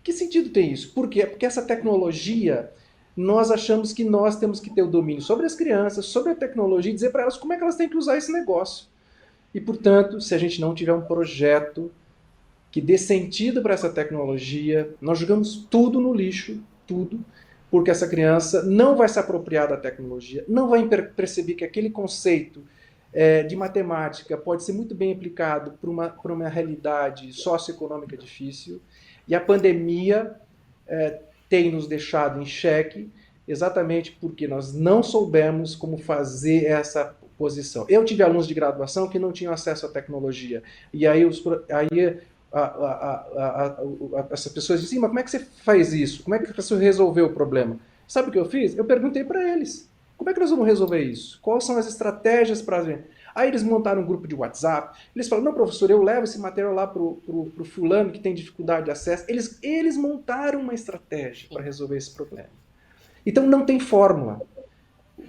Que sentido tem isso? Por quê? Porque essa tecnologia, nós achamos que nós temos que ter o domínio sobre as crianças, sobre a tecnologia e dizer para elas como é que elas têm que usar esse negócio. E, portanto, se a gente não tiver um projeto que dê sentido para essa tecnologia, nós jogamos tudo no lixo, tudo, porque essa criança não vai se apropriar da tecnologia, não vai perceber que aquele conceito de matemática pode ser muito bem aplicado para uma realidade socioeconômica difícil. E a pandemia tem nos deixado em xeque exatamente porque nós não soubemos como fazer essa posição. Eu tive alunos de graduação que não tinham acesso à tecnologia. E aí, essas pessoas dizem, mas como é que você faz isso? Como é que você resolveu o problema? Sabe o que eu fiz? Eu perguntei para eles, como é que nós vamos resolver isso? Quais são as estratégias para ver? Aí eles montaram um grupo de WhatsApp, eles falaram, não, professor, eu levo esse material lá pro fulano que tem dificuldade de acesso. Eles montaram uma estratégia para resolver esse problema. Então não tem fórmula.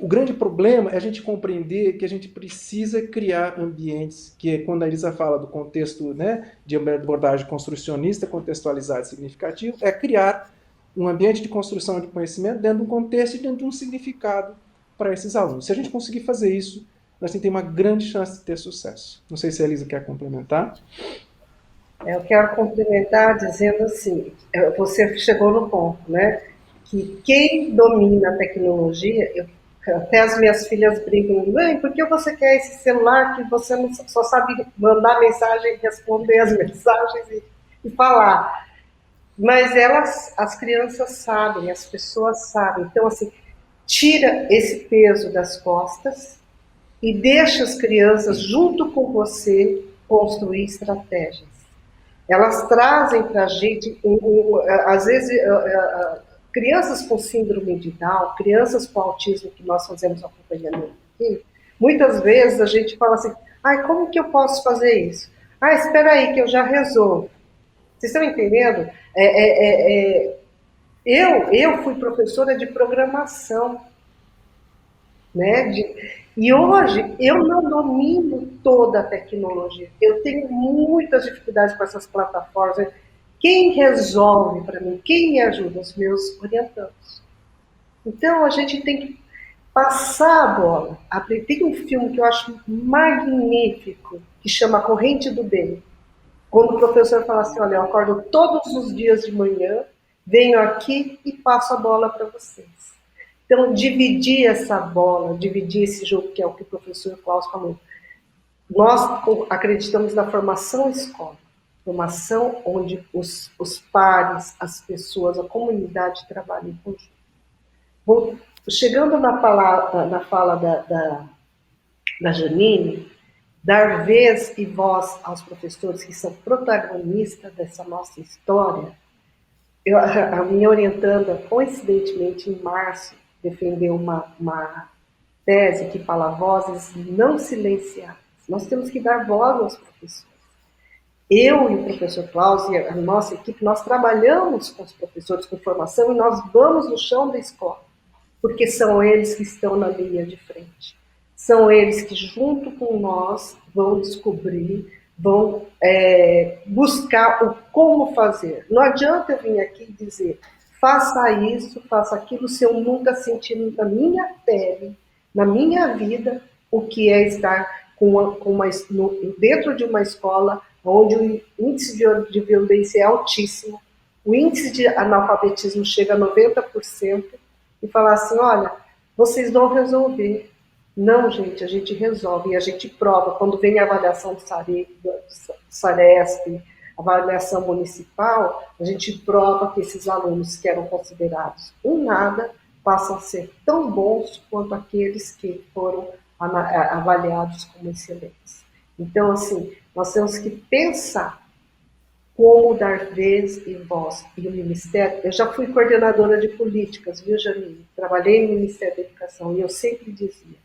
O grande problema é a gente compreender que a gente precisa criar ambientes, que quando a Elisa fala do contexto, né, de abordagem construcionista, contextualizado e significativo, é criar um ambiente de construção de conhecimento dentro de um contexto e dentro de um significado para esses alunos. Se a gente conseguir fazer isso, nós temos uma grande chance de ter sucesso. Não sei se a Elisa quer complementar. Eu quero complementar dizendo assim, você chegou no ponto, né? Que quem domina a tecnologia, até as minhas filhas brincam, mãe, por que você quer esse celular que você não, só sabe mandar mensagem, responder as mensagens e falar? Mas as crianças sabem, as pessoas sabem. Então, assim, tira esse peso das costas e deixa as crianças, junto com você, construir estratégias. Elas trazem para a gente, às vezes, crianças com síndrome de Down, crianças com autismo, que nós fazemos acompanhamento aqui, muitas vezes a gente fala assim, como que eu posso fazer isso? Espera aí que eu já resolvo. Vocês estão entendendo? Eu fui professora de programação, né? E hoje eu não domino toda a tecnologia. Eu tenho muitas dificuldades com essas plataformas. Quem resolve para mim, quem me ajuda? Os meus orientandos. Então a gente tem que passar a bola. Tem um filme que eu acho magnífico, que chama Corrente do Bem. Quando o professor fala assim, olha, eu acordo todos os dias de manhã, venho aqui e passo a bola para vocês. Então, dividir essa bola, dividir esse jogo, que é o que o professor Klaus falou. Nós acreditamos na formação escola, formação onde os pares, as pessoas, a comunidade trabalham em conjunto. Chegando na fala da Janine, dar vez e voz aos professores que são protagonistas dessa nossa história. A minha orientanda, coincidentemente, em março, defendeu uma tese que fala vozes não silenciadas. Nós temos que dar voz aos professores. Eu e o professor Klaus e a nossa equipe, nós trabalhamos com os professores com formação e nós vamos no chão da escola, porque são eles que estão na linha de frente. São eles que, junto com nós, vão descobrir, vão buscar o como fazer. Não adianta eu vir aqui dizer, faça isso, faça aquilo, se eu nunca senti na minha pele, na minha vida, o que é estar dentro de uma escola onde o índice de violência é altíssimo, o índice de analfabetismo chega a 90%, e falar assim, olha, vocês vão resolver. Não, gente, a gente resolve e a gente prova. Quando vem a avaliação do Saresp, avaliação municipal, a gente prova que esses alunos que eram considerados um nada passam a ser tão bons quanto aqueles que foram avaliados como excelentes. Então, assim, nós temos que pensar como dar vez e voz. E o Ministério, eu já fui coordenadora de políticas, viu, Janine? Trabalhei no Ministério da Educação e eu sempre dizia,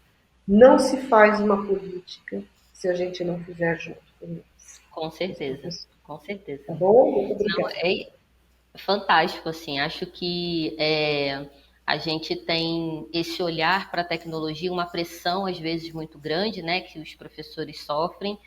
não se faz uma política se a gente não fizer junto com eles. Com certeza, com certeza. Tá bom? Muito Não, obrigada. é fantástico, assim, acho que a gente tem esse olhar para a tecnologia, uma pressão às vezes muito grande, né, que os professores sofrem.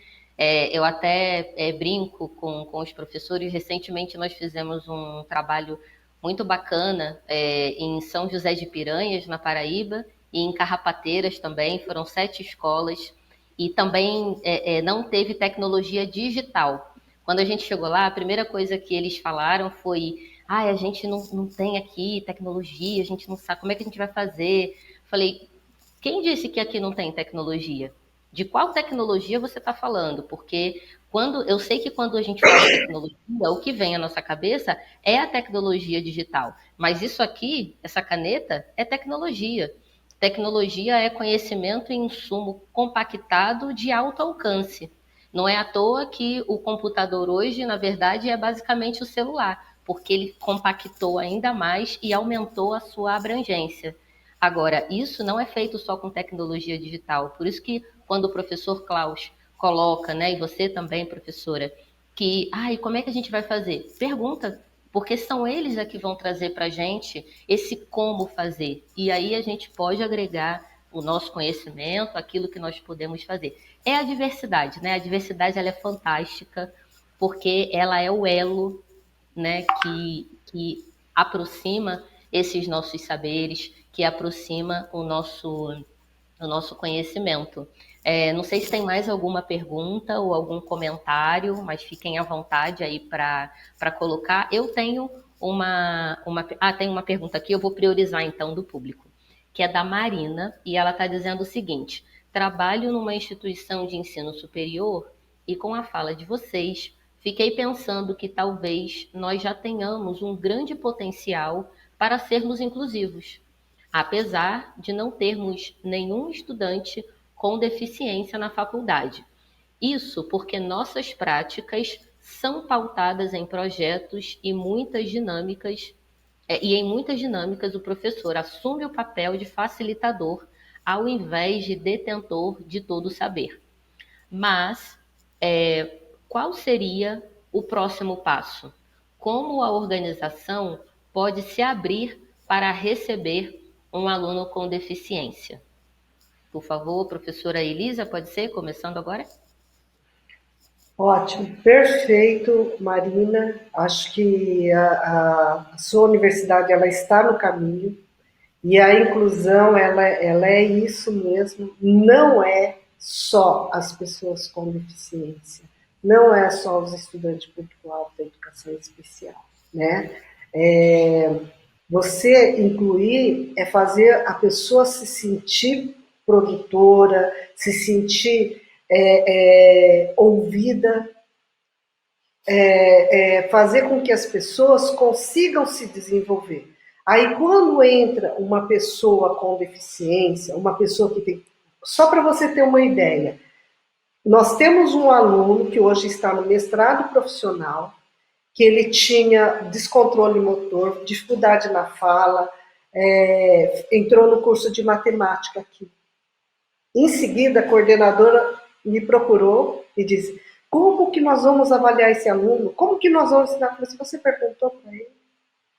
Eu até brinco com os professores, recentemente nós fizemos um trabalho muito bacana em São José de Piranhas, na Paraíba, e em Carrapateiras também, foram 7 escolas, e também não teve tecnologia digital. Quando a gente chegou lá, a primeira coisa que eles falaram foi: a gente não tem aqui tecnologia, a gente não sabe como é que a gente vai fazer. Falei: quem disse que aqui não tem tecnologia? De qual tecnologia você está falando? Porque eu sei que quando a gente fala tecnologia, o que vem à nossa cabeça é a tecnologia digital. Mas isso aqui, essa caneta, é tecnologia. Tecnologia é conhecimento e insumo compactado de alto alcance. Não é à toa que o computador hoje, na verdade, é basicamente o celular, porque ele compactou ainda mais e aumentou a sua abrangência. Agora, isso não é feito só com tecnologia digital. Por isso que quando o professor Klaus coloca, né, e você também, professora, que, e como é que a gente vai fazer? Pergunta, porque são eles que vão trazer para a gente esse como fazer. E aí a gente pode agregar o nosso conhecimento, aquilo que nós podemos fazer. É a diversidade, né? A diversidade ela é fantástica, porque ela é o elo, né, que aproxima esses nossos saberes, que aproxima o nosso conhecimento. Não sei se tem mais alguma pergunta ou algum comentário, mas fiquem à vontade aí para colocar. Eu tenho tem uma pergunta aqui, eu vou priorizar então do público, que é da Marina, e ela está dizendo o seguinte: trabalho numa instituição de ensino superior e com a fala de vocês, fiquei pensando que talvez nós já tenhamos um grande potencial para sermos inclusivos, apesar de não termos nenhum estudante com deficiência na faculdade. Isso porque nossas práticas são pautadas em projetos e em muitas dinâmicas o professor assume o papel de facilitador ao invés de detentor de todo o saber. Mas qual seria o próximo passo? Como a organização pode se abrir para receber um aluno com deficiência? Por favor, professora Elisa, pode ser? Começando agora? Ótimo, perfeito, Marina. Acho que a sua universidade ela está no caminho e a inclusão ela é isso mesmo. Não é só as pessoas com deficiência, não é só os estudantes público-alvo da educação especial, né? Você incluir é fazer a pessoa se sentir produtora, se sentir ouvida, fazer com que as pessoas consigam se desenvolver. Aí, quando entra uma pessoa com deficiência, uma pessoa que tem. Só para você ter uma ideia, nós temos um aluno que hoje está no mestrado profissional, que ele tinha descontrole motor, dificuldade na fala, entrou no curso de matemática aqui. Em seguida, a coordenadora me procurou e disse: como que nós vamos avaliar esse aluno? Como que nós vamos ensinar? Se você perguntou para ele,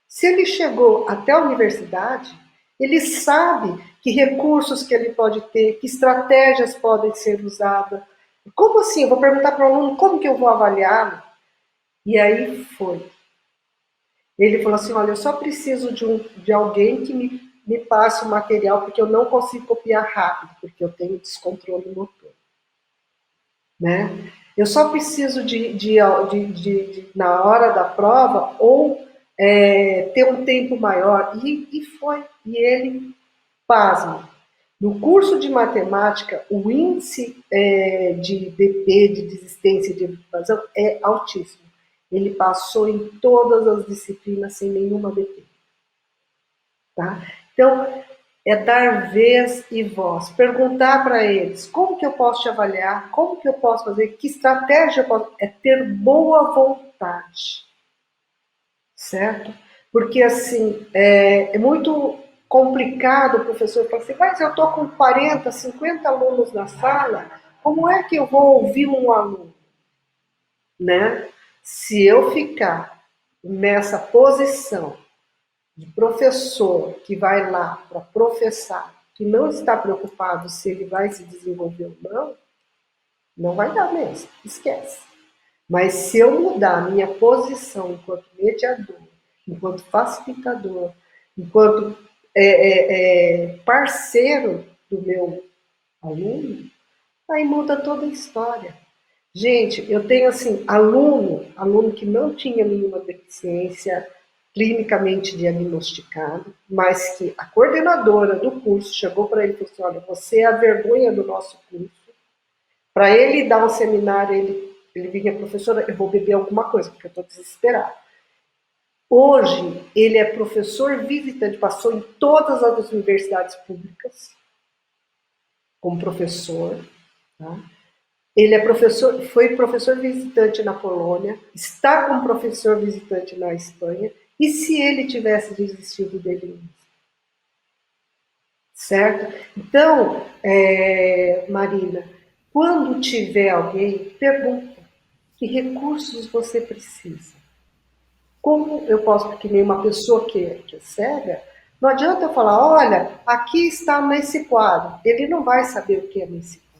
se ele chegou até a universidade, ele sabe que recursos que ele pode ter, que estratégias podem ser usadas. Como assim? Eu vou perguntar para o aluno como que eu vou avaliá-lo? E aí foi. Ele falou assim: olha, eu só preciso de alguém que me passe o material, porque eu não consigo copiar rápido, porque eu tenho descontrole motor. Né? Eu só preciso na hora da prova, ou ter um tempo maior. E foi. E ele, pasma. No curso de matemática, o índice de DP, de desistência de evasão, é altíssimo. Ele passou em todas as disciplinas sem nenhuma DP. Tá? Então, é dar vez e voz, perguntar para eles como que eu posso te avaliar, como que eu posso fazer, que estratégia eu posso, é ter boa vontade, certo? Porque assim, é muito complicado o professor falar assim, mas eu estou com 40, 50 alunos na sala, como é que eu vou ouvir um aluno, né? Se eu ficar nessa posição de professor que vai lá para professar, que não está preocupado se ele vai se desenvolver ou não, não vai dar mesmo, esquece. Mas se eu mudar a minha posição enquanto mediador, enquanto facilitador, enquanto parceiro do meu aluno, aí muda toda a história. Gente, eu tenho assim, aluno que não tinha nenhuma deficiência clinicamente diagnosticada, mas que a coordenadora do curso chegou para ele e falou assim, olha, você é a vergonha do nosso curso. Para ele dar um seminário, ele vinha, professora, eu vou beber alguma coisa, porque eu estou desesperado. Hoje, ele é professor visitante, passou em todas as universidades públicas como professor, tá? Ele é professor, foi professor visitante na Polônia, está como professor visitante na Espanha, e se ele tivesse desistido dele mesmo? Certo? Então, Marina, quando tiver alguém, pergunta que recursos você precisa. Como eu posso, porque nem uma pessoa que é cega, não adianta eu falar, olha, aqui está nesse quadro. Ele não vai saber o que é nesse quadro.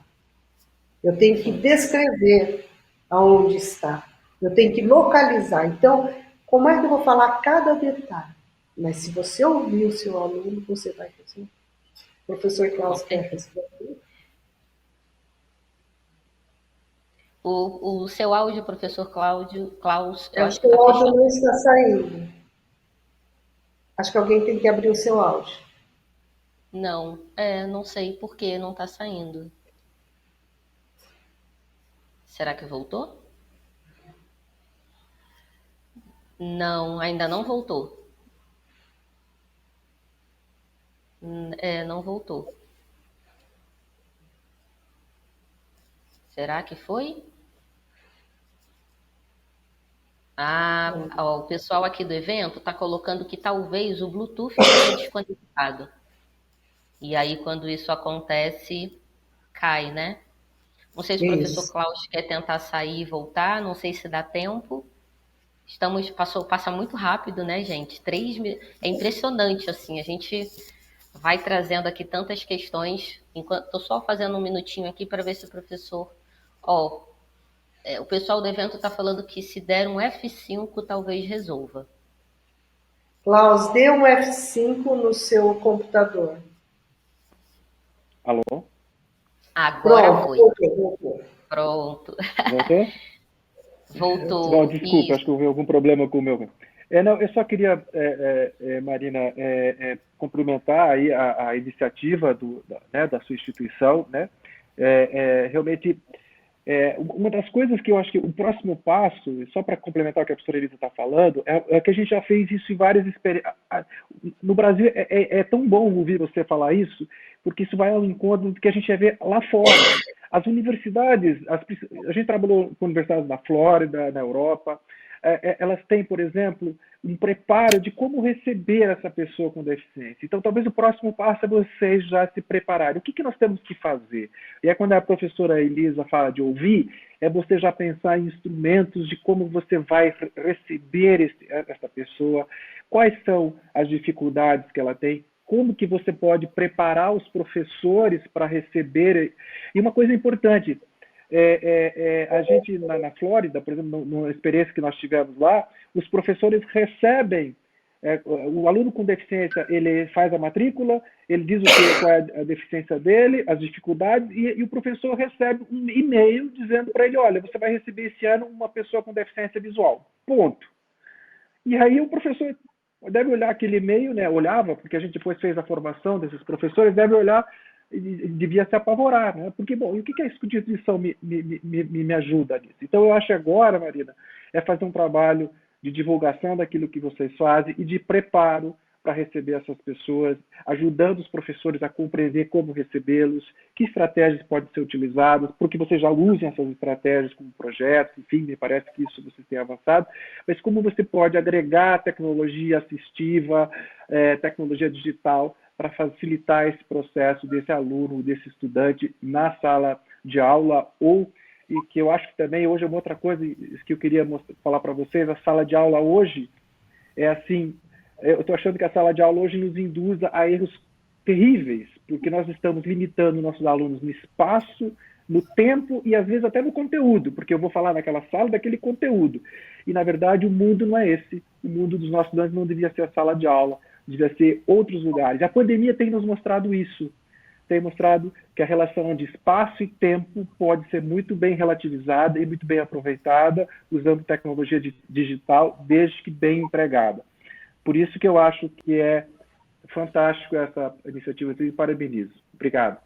Eu tenho que descrever aonde está. Eu tenho que localizar. Então, como é que eu vou falar cada detalhe? Mas se você ouvir o seu aluno, você vai resolver. O professor Klaus quer responder. O seu áudio, professor Klaus, eu É, o acho que seu está áudio fechado. não está saindo. Acho que alguém tem que abrir o seu áudio. Não, não sei por que não está saindo. Será que voltou? Não, ainda não voltou. Não voltou. Será que foi? O pessoal aqui do evento está colocando que talvez o Bluetooth esteja desconectado. E aí, quando isso acontece, cai, né? Não sei se o professor Isso. Klaus quer tentar sair e voltar, não sei se dá tempo. Passa muito rápido, né, gente? É impressionante, assim, a gente vai trazendo aqui tantas questões. Estou só fazendo um minutinho aqui para ver se o professor. O pessoal do evento está falando que se der um F5 talvez resolva. Klaus, dê um F5 no seu computador. Alô? Agora Pronto, foi. voltou. Pronto. Voltou? Não, Voltou. desculpa, acho que houve algum problema com o meu. Não, eu só queria, Marina, cumprimentar aí a iniciativa da sua instituição, né? Realmente, uma das coisas que eu acho que o próximo passo, só para complementar o que a professora Elisa está falando, é que a gente já fez isso em várias experiências. No Brasil, é tão bom ouvir você falar isso, porque isso vai ao encontro do que a gente vê lá fora. As universidades, a gente trabalhou com universidades na Flórida, na Europa, elas têm, por exemplo, um preparo de como receber essa pessoa com deficiência. Então, talvez o próximo passo é vocês já se prepararem. O que nós temos que fazer? E é quando a professora Elisa fala de ouvir, é você já pensar em instrumentos de como você vai receber essa pessoa, quais são as dificuldades que ela tem, como que você pode preparar os professores para receber. E uma coisa importante, a gente na Flórida, por exemplo, numa experiência que nós tivemos lá, os professores recebem, o aluno com deficiência, ele faz a matrícula, ele diz qual é a deficiência dele, as dificuldades, e o professor recebe um e-mail dizendo para ele, olha, você vai receber esse ano uma pessoa com deficiência visual, ponto. E aí o professor deve olhar aquele e-mail, né? Olhava, porque a gente depois fez a formação desses professores, deve olhar e devia se apavorar, né? Porque, bom, e o que a instituição me ajuda nisso? Então, eu acho agora, Marina, é fazer um trabalho de divulgação daquilo que vocês fazem e de preparo para receber essas pessoas, ajudando os professores a compreender como recebê-los, que estratégias podem ser utilizadas, porque vocês já usem essas estratégias como projeto, enfim, me parece que isso vocês têm avançado, mas como você pode agregar tecnologia assistiva, tecnologia digital, para facilitar esse processo desse aluno, desse estudante na sala de aula, e que eu acho que também hoje é uma outra coisa que eu queria falar para vocês, a sala de aula hoje é assim, eu estou achando que a sala de aula hoje nos induz a erros terríveis, porque nós estamos limitando nossos alunos no espaço, no tempo e às vezes até no conteúdo, porque eu vou falar naquela sala daquele conteúdo. E na verdade o mundo não é esse, o mundo dos nossos estudantes não devia ser a sala de aula, devia ser outros lugares. A pandemia tem nos mostrado isso, tem mostrado que a relação de espaço e tempo pode ser muito bem relativizada e muito bem aproveitada usando tecnologia digital, desde que bem empregada. Por isso que eu acho que é fantástico essa iniciativa e parabenizo. Obrigado.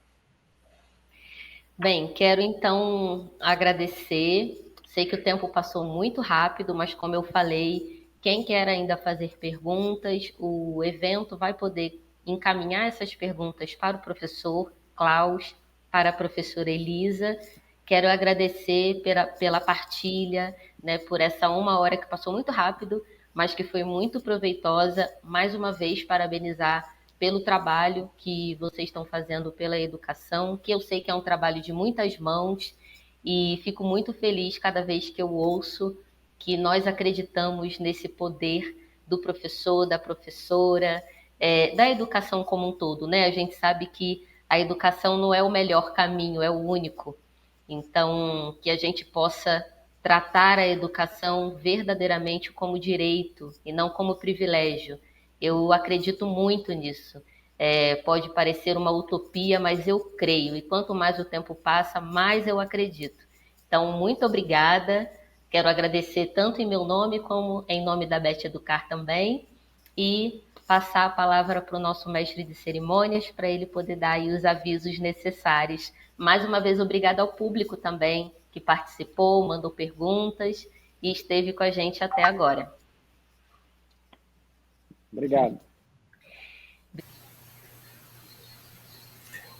Bem, quero então agradecer. Sei que o tempo passou muito rápido, mas como eu falei, quem quer ainda fazer perguntas, o evento vai poder encaminhar essas perguntas para o professor Klaus, para a professora Elisa. Quero agradecer pela partilha, né, por essa 1 hora que passou muito rápido, mas que foi muito proveitosa. Mais uma vez, parabenizar pelo trabalho que vocês estão fazendo pela educação, que eu sei que é um trabalho de muitas mãos, e fico muito feliz cada vez que eu ouço que nós acreditamos nesse poder do professor, da professora, da educação como um todo, né? A gente sabe que a educação não é o melhor caminho, é o único. Então, que a gente possa tratar a educação verdadeiramente como direito e não como privilégio. Eu acredito muito nisso. Pode parecer uma utopia, mas eu creio. E quanto mais o tempo passa, mais eu acredito. Então, muito obrigada. Quero agradecer tanto em meu nome como em nome da Beth Educar também. E passar a palavra para o nosso mestre de cerimônias, para ele poder dar aí os avisos necessários. Mais uma vez, obrigada ao público também, que participou, mandou perguntas e esteve com a gente até agora. Obrigado.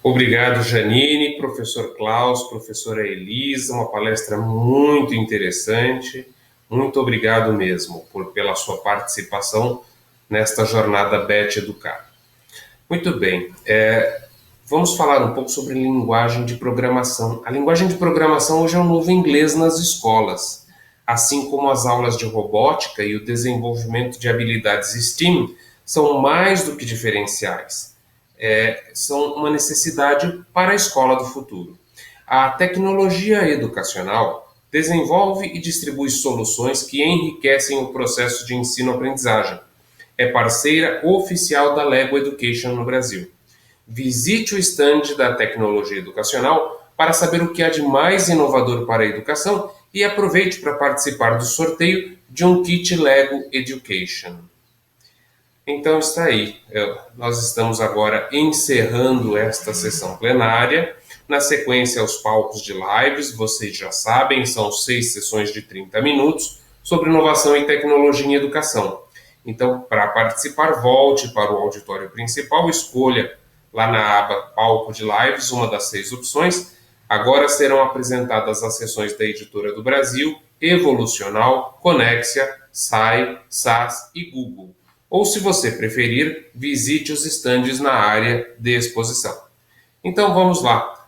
Obrigado, Janine, professor Klaus, professora Elisa, uma palestra muito interessante. Muito obrigado mesmo pela sua participação nesta jornada Beth Educar. Muito bem, vamos falar um pouco sobre linguagem de programação. A linguagem de programação hoje é um novo inglês nas escolas, assim como as aulas de robótica e o desenvolvimento de habilidades STEAM são mais do que diferenciais. São uma necessidade para a escola do futuro. A tecnologia educacional desenvolve e distribui soluções que enriquecem o processo de ensino-aprendizagem. É parceira oficial da Lego Education no Brasil. Visite o stand da tecnologia educacional para saber o que há de mais inovador para a educação e aproveite para participar do sorteio de um kit Lego Education. Então está aí, nós estamos agora encerrando esta sessão plenária. Na sequência, os palcos de lives, vocês já sabem, são 6 sessões de 30 minutos sobre inovação e tecnologia em educação. Então, para participar, volte para o auditório principal, escolha lá na aba Palco de Lives uma das 6 opções. Agora serão apresentadas as sessões da Editora do Brasil, Evolucional, Conexia, SAI, SAS e Google. Ou, se você preferir, visite os estandes na área de exposição. Então, vamos lá.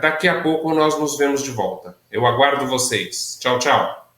Daqui a pouco nós nos vemos de volta. Eu aguardo vocês. Tchau, tchau.